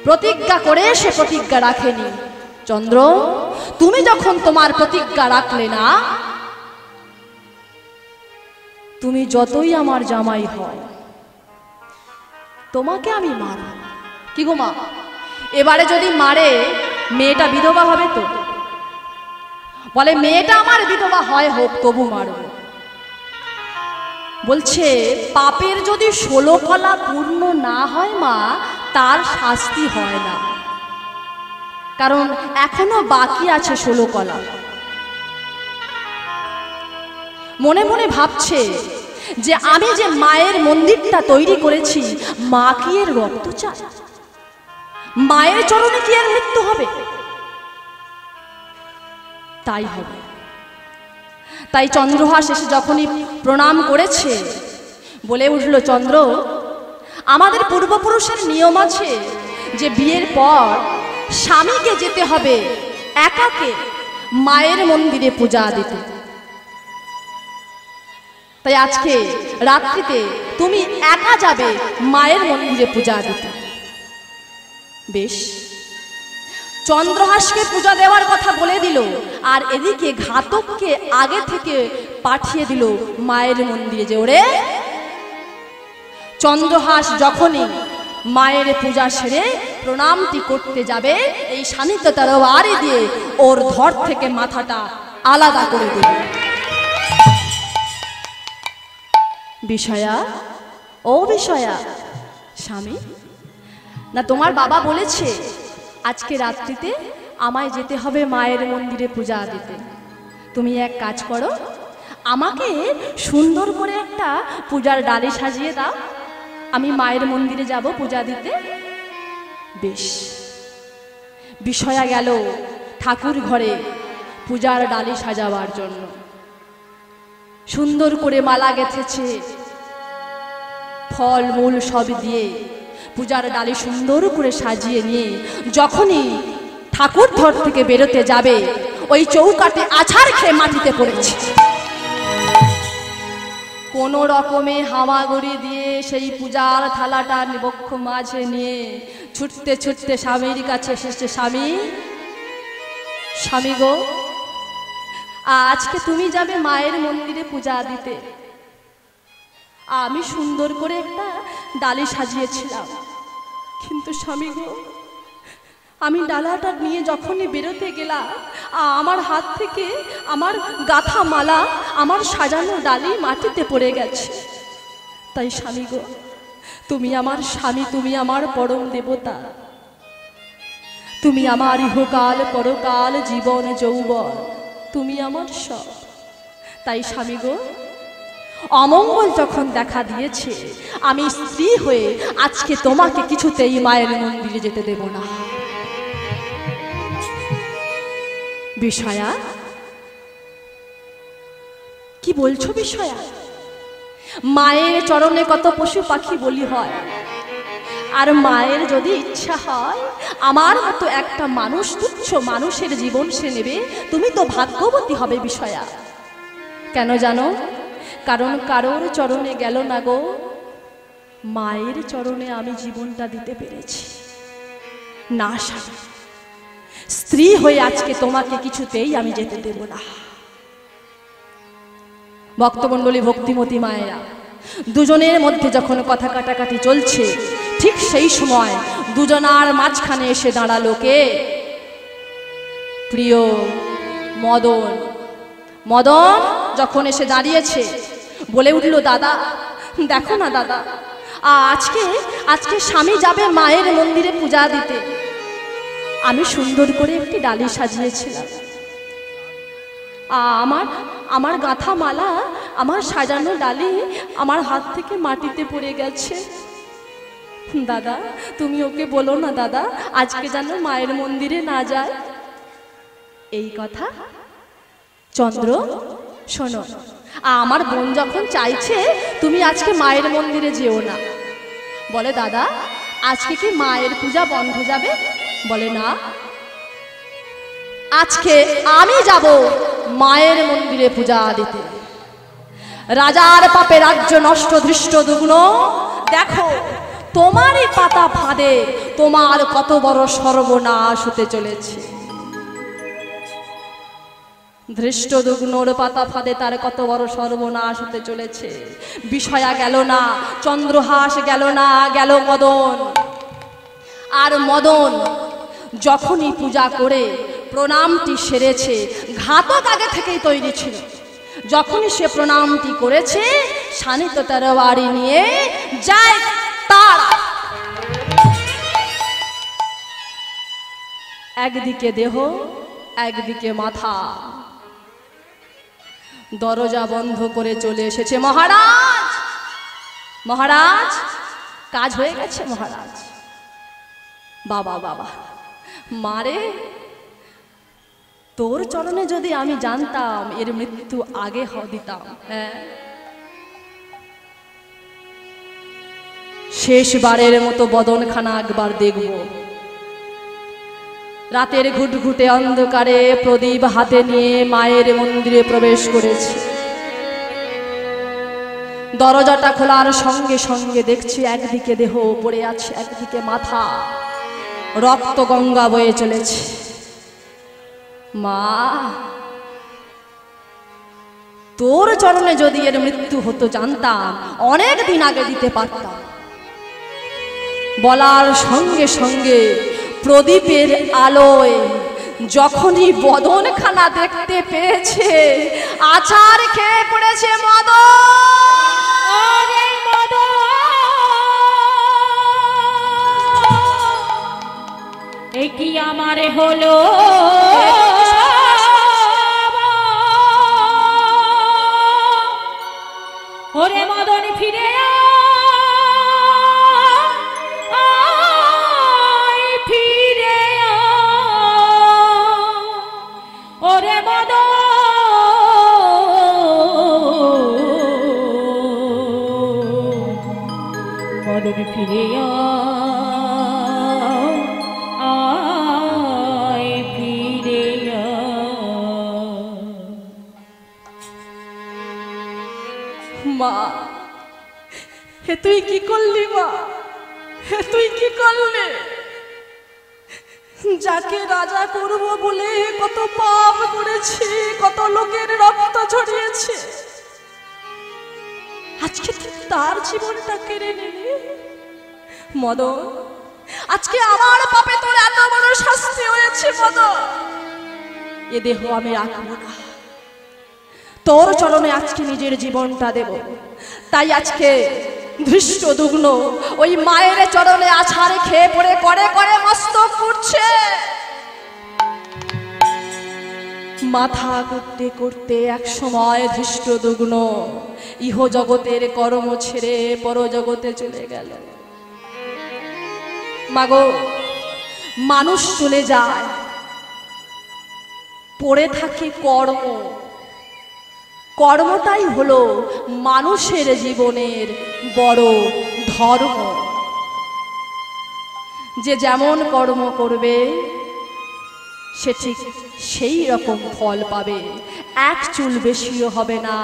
প্রতিজ্ঞা করে সে প্রতিজ্ঞা রাখেনি। চন্দ্র, তুমি যখন তোমার প্রতিজ্ঞা রাখলে না, তুমি যতই আমার জামাই হও, তোমাকে আমি মারব। কি গো মা, এবারে যদি মারে মেয়েটা বিধবা হবে তো? বলে মেয়েটা আমার বিধবা হয় হোক, তবু মারব। বলছে পাপের যদি 16 কলা পূর্ণ না হয় মা, তার শাস্তি হয় না, কারণ এখনো বাকি আছে 16 কলা। মনে মনে ভাবছে যে আমি যে মায়ের মন্দিরটা তৈরি করেছি, মা কি এর রক্ত চায়? মায়ের চরণে কি এর মৃত্যু হবে? তাই হবে। তাই চন্দ্রহাস এসে যখনই প্রণাম করেছে, বলে উঠল, চন্দ্র, আমাদের পূর্বপুরুষের নিয়ম আছে যে বিয়ের পর স্বামীকে যেতে হবে একাকে মায়ের মন্দিরে পূজা দিতে। তাই আজকে রাত্রিতে তুমি একা যাবে মায়ের মন্দিরে পূজা দিতে। বেশ, চন্দ্রহাসকে পূজা দেওয়ার কথা বলে দিল, আর এদিকে ঘাতককে আগে থেকে পাঠিয়ে দিল মায়ের মন্দিরে যে ওরে চন্দ্রহাস যখনই মায়ের পূজা সেরে প্রণামটি করতে যাবে, এই শানিত তরবারি দিয়ে ওর ধর থেকে মাথাটা আলাদা করে দেবে। বিষয়া, ও বিষয়া, স্বামী না, তোমার বাবা বলেছে আজকে রাত্রিতে আমায় যেতে হবে মায়ের মন্দিরে পূজা দিতে। তুমি এক কাজ করো, আমাকে সুন্দর করে একটা পূজার ডালি সাজিয়ে দাও, আমি মায়ের মন্দিরে যাব পূজা দিতে। বেশ। বিষয়া গেল ঠাকুর ঘরে পূজার ডালি সাজাবার জন্য। সুন্দর করে মালা গেঁথেছে, ফল মূল সব দিয়ে পূজার ডালি সুন্দর করে সাজিয়ে নিয়ে যখনই ঠাকুর ঘর থেকে বেরোতে যাবে, ওই চৌকাটে আছাড় খেয়ে মাটিতে পড়েছে। কোনো রকমে হামাগুড়ি দিয়ে সেই পূজার থালাটা বক্ষ মাঝে নিয়ে ছুটতে ছুটতে স্বামীর কাছে এসেছে। স্বামী, স্বামী গো, আজকে তুমি যাবে মায়ের মন্দিরে পূজা দিতে। আমি সুন্দর করে একটা ডালি সাজিয়েছিলাম, কিন্তু স্বামী গো, আমি ডালাটা নিয়ে যখনই বেরোতে গেলাম, আমার হাত থেকে আমার গাঁথা মালা, আমার সাজানো ডালি মাটিতে পড়ে গেছে। তাই স্বামী গো, তুমি আমার স্বামী, তুমি আমার পরম দেবতা, তুমি আমার ইহকাল পরকাল জীবন যৌবন, তুমি আমার সব। তাই স্বামী গো, অমঙ্গল যখন দেখা দিয়েছে, আমি স্ত্রী হয়ে আজকে তোমাকে কিছুতেই মায়ের মন্দিরে যেতে দেব না। বিষয়া, কি বলছো বিষয়া? মায়ের চরণে কত পশু পাখি বলি হয়, আর মায়ের যদি ইচ্ছা হয় আমার মতো একটা মানুষ, তুচ্ছ মানুষের জীবন সে নেবে, তুমি তো ভাগ্যবতী হবে বিষয়া। কেন জানো? কারণ কারোর চরণে গেল না গো, মায়ের চরণে আমি জীবনটা দিতে পেরেছি। না স্বামী, স্ত্রী হয়ে আজকে তোমাকে কিছুতেই আমি যেতে দেব না। ভক্তমণ্ডলী, ভক্তিমতী মায়েরা, দুজনের মধ্যে যখন কথা কাটাকাটি চলছে, ঠিক সেই সময় দুজনার মাঝখানে এসে দাঁড়ালো কে? প্রিয় মদন। মদন যখন এসে দাঁড়িয়েছে, বলে উঠল, দাদা দেখো না দাদা, আজকে স্বামী যাবে মায়ের মন্দিরে পূজা দিতে। আমি সুন্দর করে একটি ডালি সাজিয়েছিলাম, আমার গাঁথা মালা, আমার সাজানো ডালি আমার হাত থেকে মাটিতে পড়ে গেছে। দাদা তুমি ওকে বলো না দাদা, আজকে যেন মায়ের মন্দিরে না যায়। এই কথা চন্দ্র শোনো, আমার বোন যখন চাইছে তুমি আজকে মায়ের মন্দিরে যেও না, বলে দাদা আজকে কি মায়ের পূজা বন্ধ যাবে? বলে না, আজকে আমি যাব মায়ের মন্দিরে পূজা দিতে। রাজার পাপে রাজ্য নষ্ট, ধৃষ্ট দুগ্ন, দেখো তোমারই পাতা ফাঁদে তোমার কত বড় সর্বনাশ হতে চলেছে। ধৃষ্ট দুগ্নর পাতা ফাঁদে তার কত বড় সর্বনাশ হতে চলেছে। বিষয়া গেল না, চন্দ্রহাস গেল না, গেল মদন। আর মদন যখনই পূজা করে প্রণামটি সেরেছে, ঘাতক আগে থেকেই তৈরি ছিল, যখনই সে প্রণামটি করেছে, শানিত তরবারি নিয়ে যায় তার একদিকে দেহ, একদিকে মাথা। দরজা বন্ধ করে চলে এসেছে। মহারাজ, মহারাজ, কাজ হয়ে গেছে মহারাজ। বাবা বাবা, মারে তোর চরণে যদি আমি জানতাম এর মৃত্যু আগে দিতাম। হ্যাঁ, শেষবারের মতো বদনখানা একবার দেখব। রাতের ঘুটঘুটে অন্ধকারে প্রদীপ হাতে নিয়ে মায়ের মন্দিরে প্রবেশ করেছি। দরজাটা খোলার সঙ্গে সঙ্গে দেখছি একদিকে দেহ পড়ে আছে, একদিকে মাথা। রক্ত গঙ্গা বয়ে চলেছে। মা, তোর চরণে যদি এর মৃত্যু হতো জানতাম, অনেক দিন আগে দিতে পারতাম। বলার সঙ্গে সঙ্গে প্রদীপের আলোয় যখনই বদনখানা দেখতে পেয়েছে, আচার খেয়ে পড়েছে মদন। আরে মদন, এ কি আমারে হলো? ওরে মদন ফিরে আয়, ফিরে আয়, ওরে মদন, মদন ফিরে আয়, ফিরে আয়। মা, হে তুই কি করলি মা? হে তুই কি করলি? যাকে রাজা করব বলে কত পাপ করেছি, কত লোকের রক্ত ঝরিয়েছে, আজকে তুই তার জীবনটা কেড়ে নিলি। মদন, আজকে আমার পাপে তোর এত বড় শাস্তি হয়েছে। মদন, এ দেহ আমি রাখবো না, তোর চরণে আজকে নিজের জীবনটা দেব। তাই আজকে ধৃষ্টদ্যুম্ন ওই মায়ের চরণে আছাড় খেয়ে পড়ে করে করে মস্তক করছে। মাথা করতে করতে এক সময় ধৃষ্টদ্যুম্ন ইহ জগতের কর্ম ছেড়ে পরজগতে চলে গেল। মাগো, মানুষ চলে যায়, পড়ে থাকে কর্ম। কর্মটাই হলো মানুষের জীবনের বড় ধর্ম। যে যেমন কর্ম করবে সে ঠিক সেই রকম ফল পাবে। এক চুল বেশিও হবে না,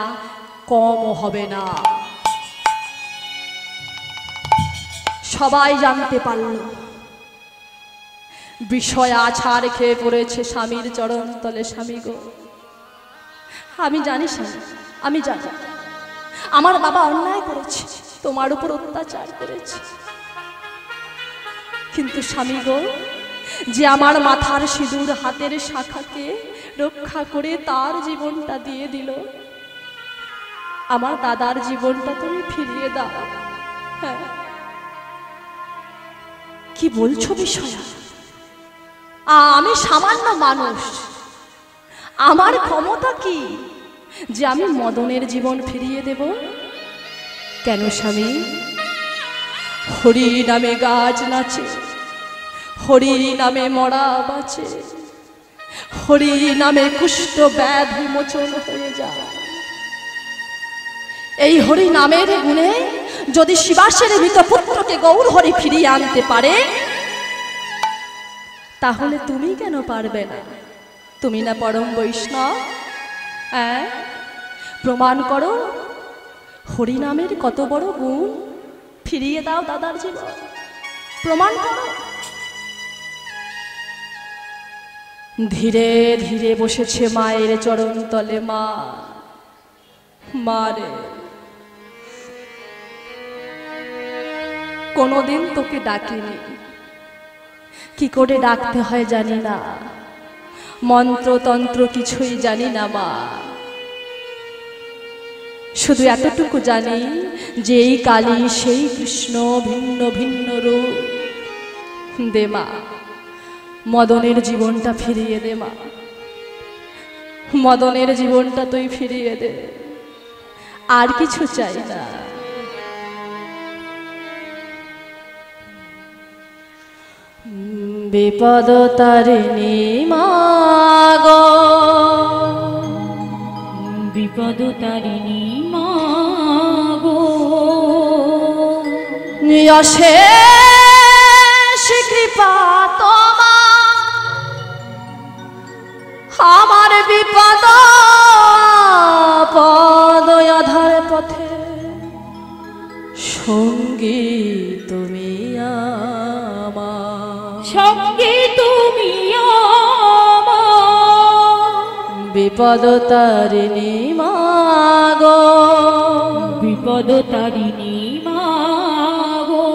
কমও হবে না। সবাই জানতে পারল বিষয় আছাড় খেয়ে পড়েছে স্বামীর চরণ তলে। স্বামী গো, আমি জানি স্বামী, আমি জানি আমার বাবা অন্যায় করেছে, তোমার উপর অত্যাচার করেছে। কিন্তু স্বামী গো, যে আমার মাথার সিঁদুর হাতের শাখাকে রক্ষা করে তার জীবনটা দিয়ে দিল, আমার দাদার জীবনটা তুমি ফিরিয়ে দাও। হ্যাঁ, কি বলছো বিষয়া? আমি সামান্য মানুষ, আমার ক্ষমতা কি যে আমি মদনের জীবন ফিরিয়ে দেব? কেন স্বামী? হরি নামে গাছ নাচে, হরি নামে মরা বাঁচে, হরি নামে কুষ্ঠ ব্যাধি মোচন হয়ে যায়। এই হরি নামের গুণে যদি শিবাসের মৃত পুত্রকে গৌর হরি ফিরিয়ে আনতে পারে, তাহলে তুমি কেন পারবে না? তুমি না পরম বৈষ্ণব? হ্যাঁ, প্রমাণ করো হরি নামের কত বড় গুণ। ফিরিয়ে দাও দাদার জীবন, প্রমাণ করো। ধীরে ধীরে বসেছে মায়ের চরণ তলে। মা, মারে, কোনোদিন তোকে ডাকিনি, কি করে ডাকতে হয় জানি না, মন্ত্রতন্ত্র কিছুই জানি না মা। শুধু এতটুকু জানি যে এই কালী সেই কৃষ্ণ, ভিন্ন ভিন্ন রূপ। দে মা, মদনের জীবনটা ফিরিয়ে দে মা, মদনের জীবনটা তুই ফিরিয়ে দে, আর কিছু চাই না। বিপদ তারিণী মা গো, বিপদ তারিণী মা গো, অশেষ কৃপা তোমার আমার বিপদ পদ আধার পথে সঙ্গী তুমি আমার। সঙ্গে তুমি আমার বিপদ তারিণী মাগো, বিপদ তারিণী মাগো,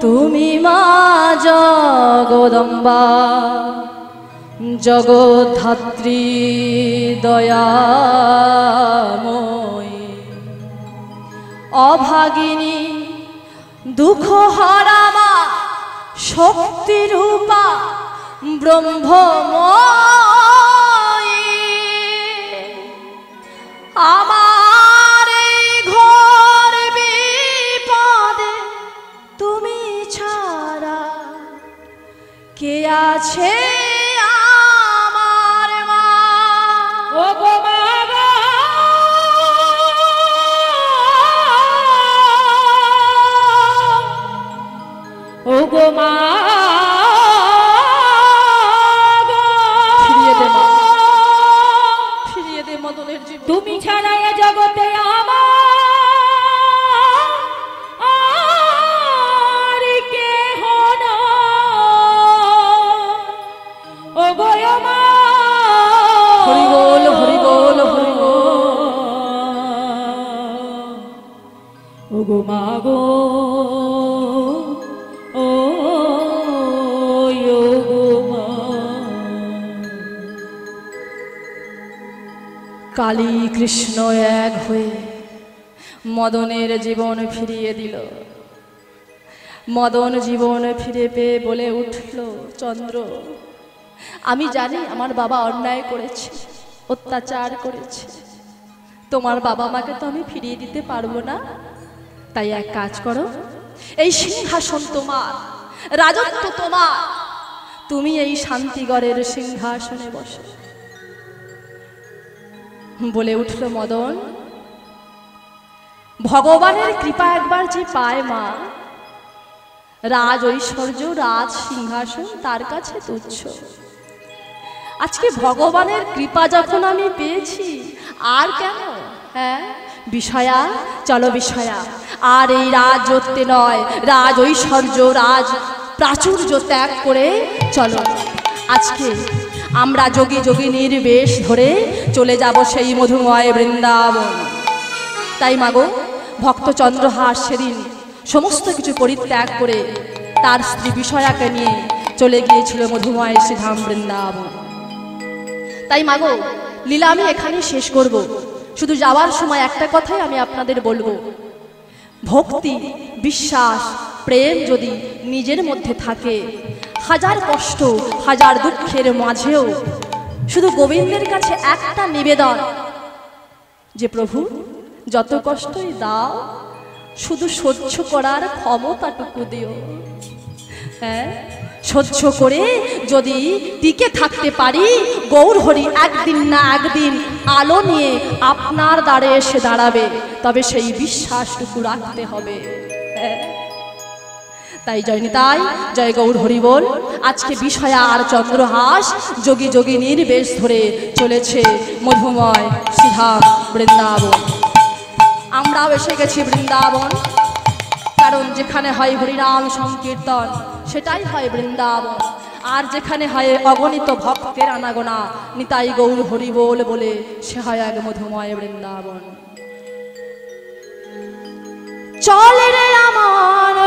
তুমি মা জগদম্বা জগদ্ধাত্রী দয়াময়ী অভাগিনী দুঃখ হরামা শক্তিরূপা ব্রহ্মময়ী আমার এই ঘোর বিপদে তুমি ছাড়া কে আছে আমার মা। ও গো মা গো, ও গো মা গো, ফিরিয়ে দে মা, ফিরিয়ে দে মদনের জীবন। তুমি ছাড়া এ জগতে আমার আর কেহ নাই। ও গো মা, হরি বল হরি বল হরি বল। ও গো মা গো, ও গো মা। কালী কৃষ্ণ এক হয়ে মদনের জীবন ফিরিয়ে দিল। মদন জীবন ফিরে পেয়ে বলে উঠল, চন্দ্র আমি জানি আমার বাবা অন্যায় করেছে, অত্যাচার করেছে, তোমার বাবা মাকে তো আমি ফিরিয়ে দিতে পারবো না। তাই এক কাজ করো, এই সিংহাসন তোমার, রাজত্ব তোমার, তুমি এই শান্তিগড়ের সিংহাসনে বসো। বলে উঠল মদন, ভগবানের কৃপা একবার যে পায় মা, রাজ ঐশ্বর্য রাজ সিংহাসন তার কাছে তুচ্ছ। আজকে ভগবানের কৃপা যখন আমি পেয়েছি, আর কেন? হ্যাঁ বিষয়া, চলো বিষয়া, আর এই রাজত্বে নয়, রাজ ঐশ্বর্য রাজ প্রাচুর্য ত্যাগ করে চলো। আজকে আমরা যোগী যোগিনীর বেশ ধরে চলে যাব সেই মধুময় বৃন্দাবন। তাই মাগো, ভক্ত চন্দ্রহাস সেদিন সমস্ত কিছু পরিত্যাগ করে তার স্ত্রী বিষয়াকে নিয়ে চলে গিয়েছিল মধুময় শ্রীধাম বৃন্দাবন। তাই মাগো, লীলা আমি এখানে শেষ করব। শুধু যাওয়ার সময় একটা কথাই আমি আপনাদের বলবো, ভক্তি বিশ্বাস প্রেম যদি নিজের মধ্যে থাকে, হাজার কষ্ট হাজার দুঃখের মাঝেও শুধু গোবিন্দের কাছে একটা নিবেদন, যে প্রভু যত কষ্টই দাও, শুধু সহ্য করার ক্ষমতাটুকু দিও। হ্যাঁ, সহ্য করে যদি টিকে থাকতে পারি, গৌর হরি একদিন না একদিন আলো নিয়ে আপনার দ্বারে এসে দাঁড়াবে, তবে সেই বিশ্বাসটুকু রাখতে হবে। হ্যাঁ, তাই জয় নিতাই, জয় গৌর হরি বল। আজকে বিষয়া আর চন্দ্রহাস যোগী যোগিনীর বেশ ধরে চলেছে মধুময় শ্রীধাম বৃন্দাবন। আমরাও এসে গেছি বৃন্দাবন, কারণ যেখানে হয় হরিনাম সংকীর্তন সেটাই হয় বৃন্দাবন। আর যেখানে হয় অগণিত ভক্তের আনাগোনা, নিতাই গৌর হরি বল বলে, সে হয় এক মধুময় বৃন্দাবন। চলে রে আমার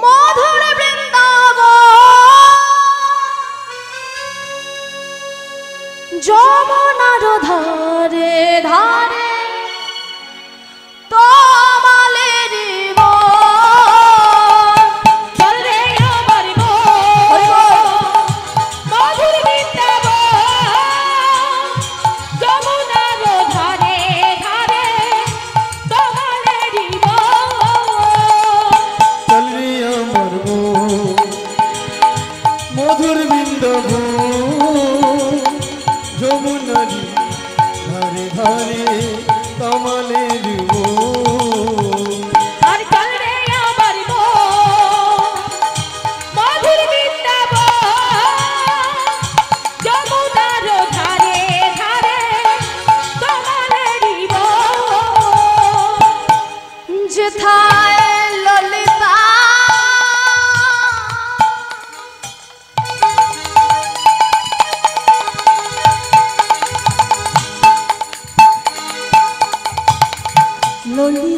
মধুর বৃন্দাবন, যমুনার ধারে ধারে তমালের বন। চল রে আমার মন, মধুর বৃন্দাবন, যমুনার ধারে ধারে তমালেরই বন। চল রে আমার মধুর বৃন্দাবন, যমুনারি ধারে ধারে কমলের আর চল রে আমার মন, মধুর বৃন্দাবন, যমুনার ধারে ধারে তমালেরই বন।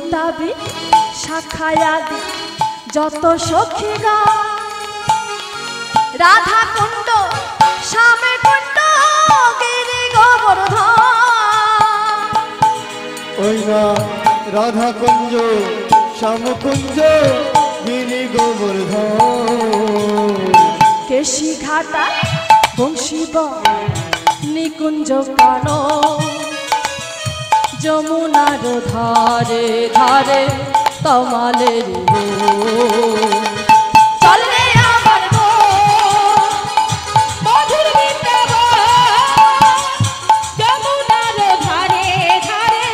সীতাবি শাখায়াদি যত সখী গা রাধা কুণ্ড শ্যামে কুণ্ড গিরি গোবর্ধন ওই না রাধা কুঞ্জ শ্যাম কুঞ্জ গিরি গোবর্ধন কেশি ঘাটা বংশীব নিকুঞ্জ কান যমুনার ধারে ধারে তমালের চল রে আমার মধুর বৃন্দাবন যমুনার ধারে ধারে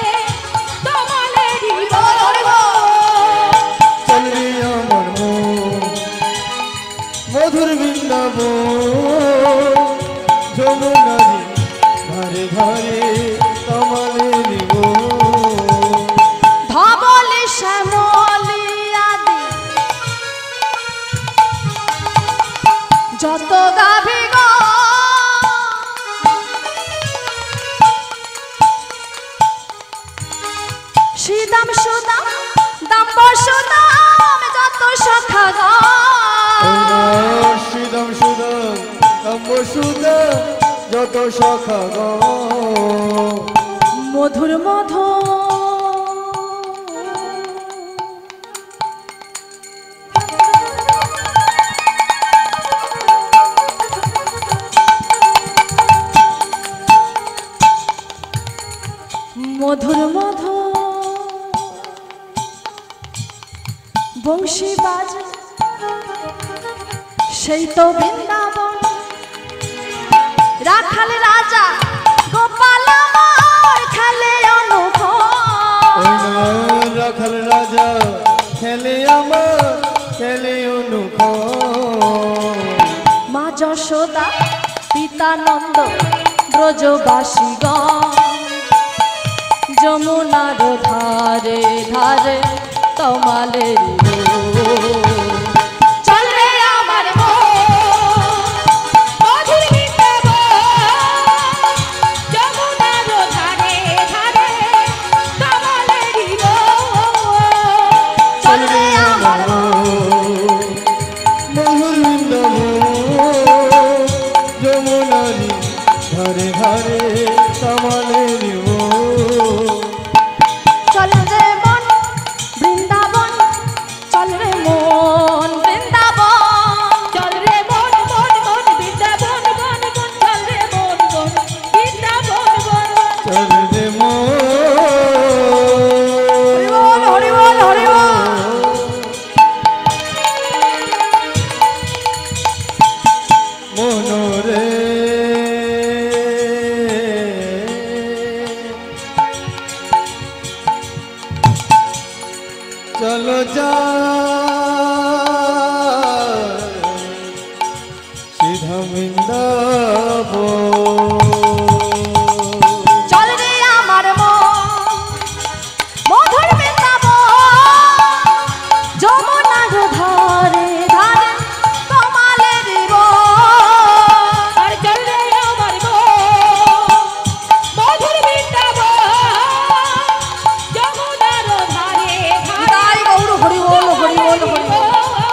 তমালেরই চলবি আমার মধুর বৃন্দাবন যমুনারি ধারে ধারে তমালের ধবলে শ্যামলি আদি যত গাভী গো শ্রীদাম সুদাম দাম্ব সুদাম যত সখা গো সুদম সুদম তম্ব সুদম যত সখা গো মধুর মধুর মধুর মধুর বংশী বাজ সেই তো বৃন্দাবন রাখাল রাজা গোপাল আমার খেলে অনুপ রাখাল রাজা খেলে আমার খেলে অনুখ মা যশোদা পিতানন্দ ব্রজবাসীগণ যমুনার ধারে ধারে তমালের চল রে আমার মধুর বৃন্দাবন যমুনার ধারে ধারে তমালেরই চল রে আমার মধুর বৃন্দাবন যমুনারি ধারে ধারে তমালের চল রে মন বৃন্দাবন চল রে মন বৃন্দাবন চল রে মন মন মন বৃন্দাবন বন বন চল রে মন মন বৃন্দাবন বন বন চলবে হরি বল হরি বল হরি বল মনোরে চলো যা সিধা বৃন্দাবন চল রে আমার মন মধুর বৃন্দাবন যমুনার ধারে ধারে তমালের আর চল রে আমার মধুর বৃন্দাবন যমুনার ধারে গাই গৌর হরি বল হরি বল হরি বল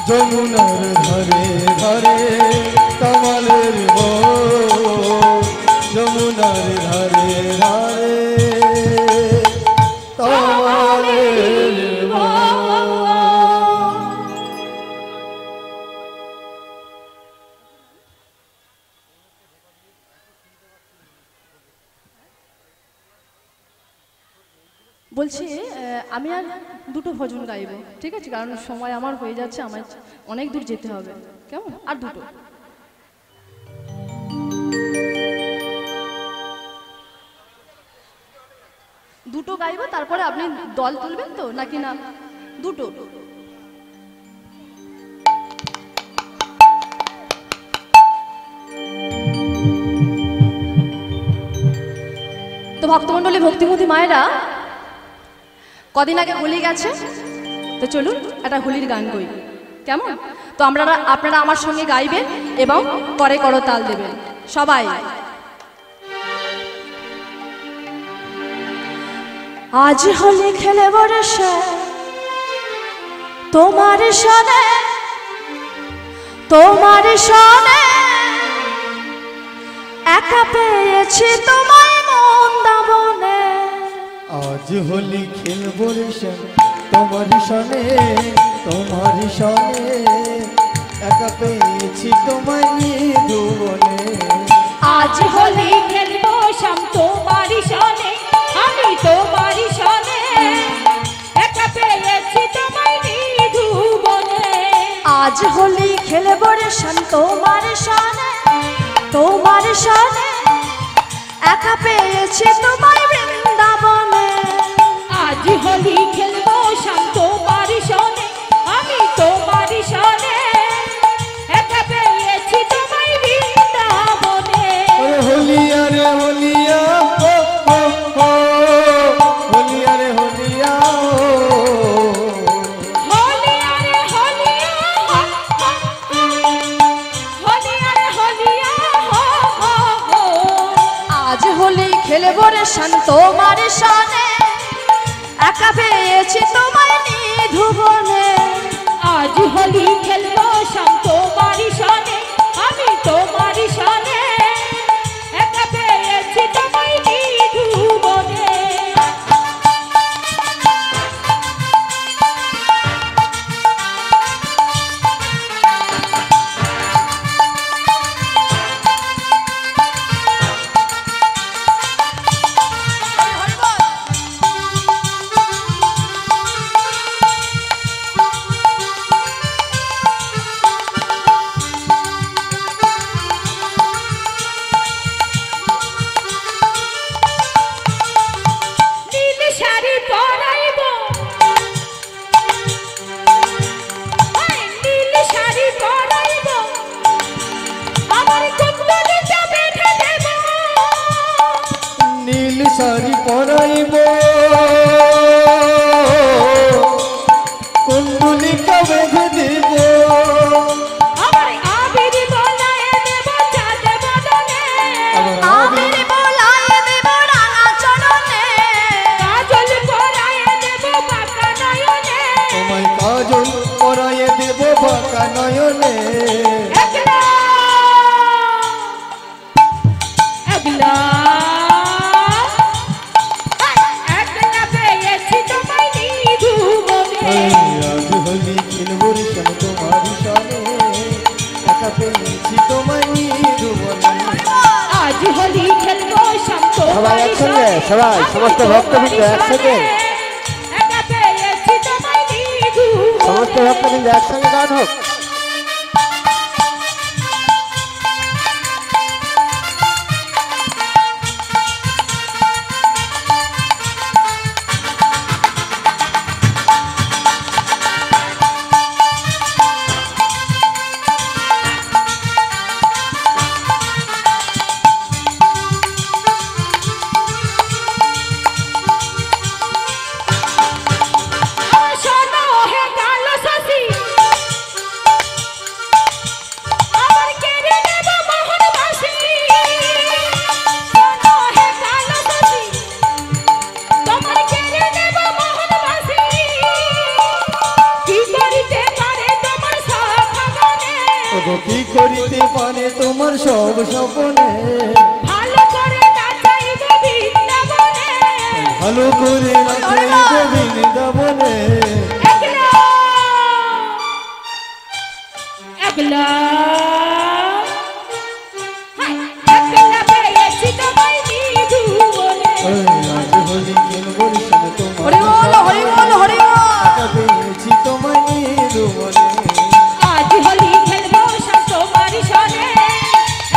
যমুনার ধারে ধারে তমালের যমুনার ধারে ধারে তমালের বলছি আমি আর দুটো ভজন গাইব, ঠিক আছে? কারণ সময় আমার হয়ে যাচ্ছে, আমার অনেক দূর যেতে হবে, কেমন? আর দুটো দুটো গাইব, তারপরে আপনি দল তুলবেন তো নাকি না? দুটো। তো ভক্তমণ্ডলী, ভক্তিমতী মায়েরা, কদিন আগে হোলি গেছে, তো চলুন একটা হোলির গান গাই, কেমন? তো আপনারা আমার সঙ্গে গাইবেন এবং করে করতাল দেবেন সবাই। আজ হোলি খেলব রে সে তোমার সনে, তোমার সনে একা পেয়েছি তোমায় মন দাবনে। আজ হোলি খেলবো রে শ্যাম তোমার সনে, তোমার সনে একা পেয়েছি তোমায় নিধুবনে। আজ হোলি খেলবো শ্যাম তোমার সনে, আমি তোমার সনে একা পেয়েছি তোমায় নিধুবনে। আজ হোলি খেলব রে শ্যাম তোমার সনে, তোমার সনে একা পেয়েছি তোমায় বৃন্দাবনে। আজ হোলি খেলবো শ্যাম তোমার সনে, আমি তোমার সনে একা পেয়েছি তোমায় বৃন্দাবনে। ওরে হোলিয়া রে হোলিয়া ও ও ও, হোলিয়া রে হোলিয়া ও। হোলিয়া রে হোলিয়া, হোলিয়া রে হোলিয়া হো হো হো। আজ হোলি খেলব রে শ্যাম তোমার সনে একা পেয়েছি তোমায় নিধুবনে। আজ হোলি খেলবো শ্যাম তোমার সনে, আমি তোমার সনে একা পেয়েছি তোমায় নিধুবনে। নীল শাড়ি পরাইবো, নীল শাড়ি পরাইবো, আমার কুণ্ডলিটা বেঁধে দেব। নীল শাড়ি পরাইব কুণ্ডলিকা বেঁধে দিব। আমার আবির গলায় দেব চাঁদ বদনে, আবির বোলায় দেব রাঙা চরণে। কাজল পরায় দেব বাঁকা নয়নে। তোমায় কাজল পরাইয়ে দেব বাঁকা নয়নে। একলা একলা একলা পেয়েছি তোমায় নিধুবনে। আজ হোলি খেলবো রে শ্যাম তোমার সনে একা পেয়েছি তোমায় নিধুবনে। আজ হোলি খেলবো শ্যাম সবাই তোমার একসঙ্গে, সনে, সবাই, আমি সমস্ত তোমার ভক্তবৃন্দ একসাথে। সনে একা পেয়েছি তোমায় নিধুবনে। সমস্ত ভক্তবৃন্দ একসঙ্গে গান হোক। আমার শোনো হে কালো শশী, আমার কেড়ে নেব মোহন বাসি। শোনো হে কালো শশী, তোমার কেড়ে নেব মোহন বাসি। কি করিতে পারে তোমার সখগণে, ওগো কি করিতে পারে তোমার সব স্বপনে। ভালো করে নাচাইব বৃন্দাবনে। ভালো করে নাচাইব বৃন্দাবনে। একলা একলা একলা পেয়েছি তোমায় নিধুবনে। আজ হোলি খেলবো রে শ্যাম তোমার হরি বল হরি বল হরি বল। একা পেয়েছি তোমায় নিধুবনে। আজ হোলি খেলবো শ্যাম তোমার সনে,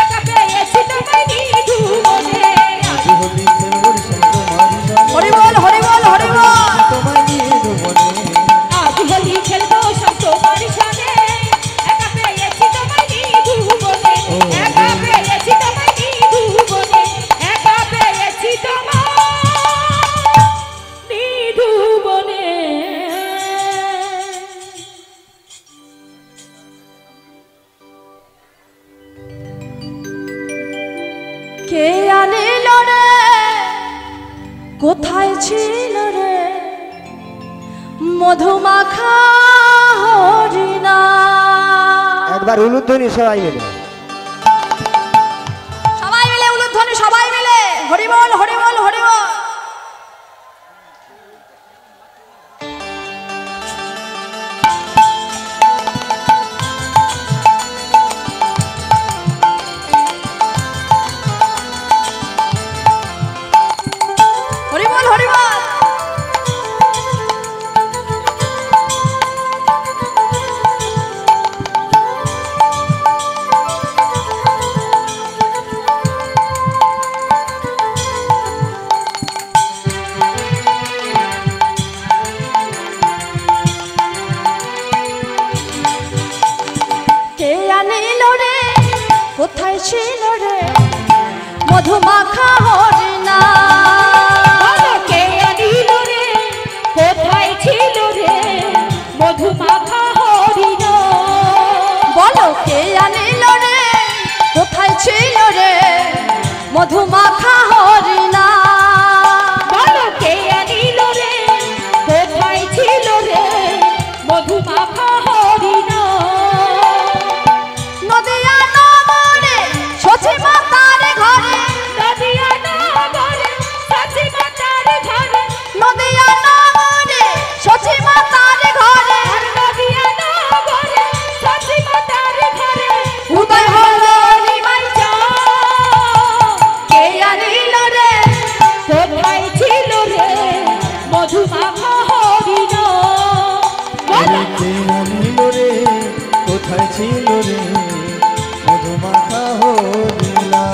একা পেয়েছি তোমায় নিধুবনে। আজ হোলি খেলবো রে শ্যাম তোমার সনে হরি বল হরি বল হরি বল। তোমায় নিধুবনে। আজ হোলি খেলবো শ্যাম তোমার সনে, একা পেয়েছি তোমায় নিধুবনে। একা পেয়েছি তোমায় নিধুবনে, একা পেয়েছি তোমায় নিধুবনে। কে আনিল রে কোথায় ছিল মধুমাখা হরিণা। একবার উলুধ্বনি সবাই মিলে, সবাই মিলে উলুধ্বনি, সবাই মিলে হরিবল হরিবল হরিবল। হরিবল হরিবল। কে আনিল রে, কোথায় ছিল রে মধুমাখা হরিণা? কে আনিল রে, কোথায় ছিল রে মধুমাখা হরিণা? বলো কে আনিল রে, কোথায় ছিল রে মধুমাখা হরিণা? বলো কে আনিল রে, কোথায় ছিল রে মধুমাখা হরিণা? নদিয়া নগরে সচি মাতার ঘরে, নদিয়া নগরে সচি মাতার ঘরে, নদিয়া নগরে সচি মাতার ঘরে আর নদিয়া নগরে সচি মাতার ঘরে উদয় হলো নিমাই চাঁদ। কে আনিল রে, কোথায় ছিল রে মধুমাখা হরিণা? বলো কে আনিল রে, কোথায় ছিল রে মধুমাখা হরিণা?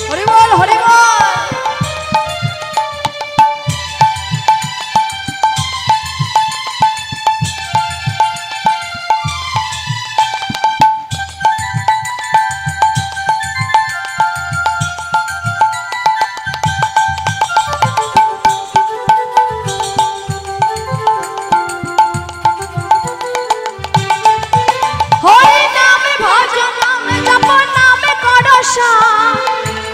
হরিবল হরিবল। হরি নামে ভজ নামে জপ নামে করসা,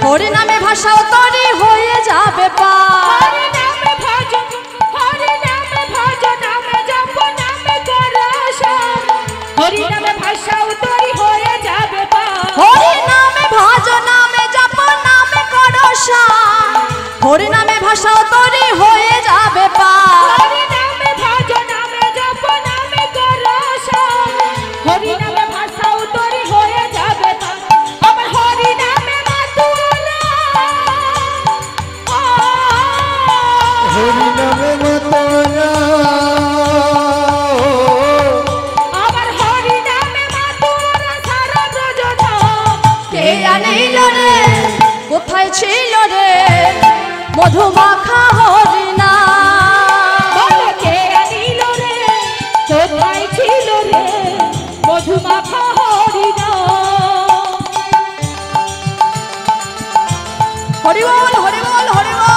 হরি নামে ভাষাও তরি হয়ে যাবে পার। হরি নামে ভজ, হরি নামে ভজ, নামে জপ নামে করস, হরি নামে ভাষা উতরি হয়ে যাবে পার। হরি নামে ভজ নামে জপ নামে করসা, হরি নামে ভাষাও তরি হয়ে যাবে পার। হরি নামে ভজ, নামে জপ নামে করস, হরি নামে ভাষা উতরি হয়ে যাবে পার। আমার হরি নামে মাতুলা, হরি নামে মাতারা, আমার হরি নামে মাতুলা সারা যোজনা। কে আনিল রে, কোথায় ছিল রে মধুমাখা হরিণা? বলো কে আনিল রে, কোথায় ছিল রে মধুমাখা হরিণা? হরিবল হরিবল হরিবল।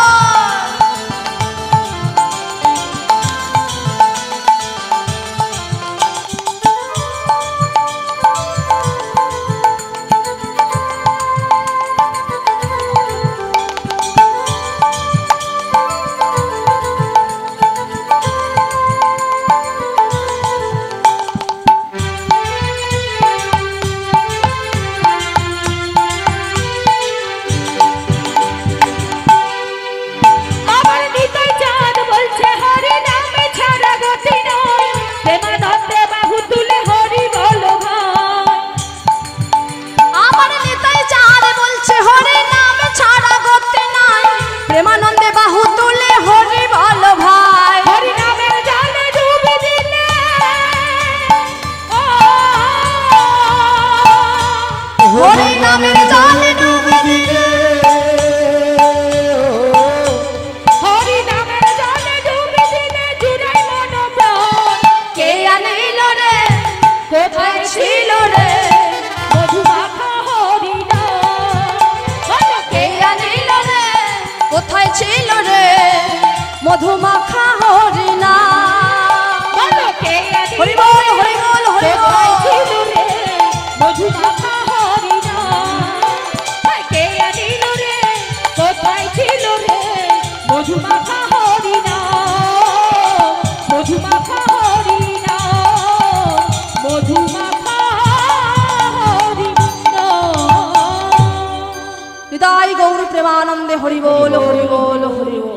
আমার নিতাই চাঁদ বলছে হরি নামে ছাড়া গতি নয়, প্রেমানন্দে বাহু তুলে হরি বলো ভাই। আমার নেতাই চাঁদ বলছে হরি নামে ছাড়া গতি নাই, প্রেমানন্দে বাহু তুলে হরি বল ভাই। হরি নামের জালে ডুবে দিলে, হরি নামের জালে ডুবে দিলে, হরি নামের জালে ডুবে দিলে জুড়াই মন প্রাণ। কে আনিল রে, কোথায় ছিল রে মধুমাখা হরিণা? বলো কে আনিল রে, কোথায় ছিল রে মধুমাখা হরিণা? মধুমাখা হরি নাম মধুমাখা হরি নাম। নিতাই গৌর প্রেমানন্দে হরি বল হরি বল হরি বল।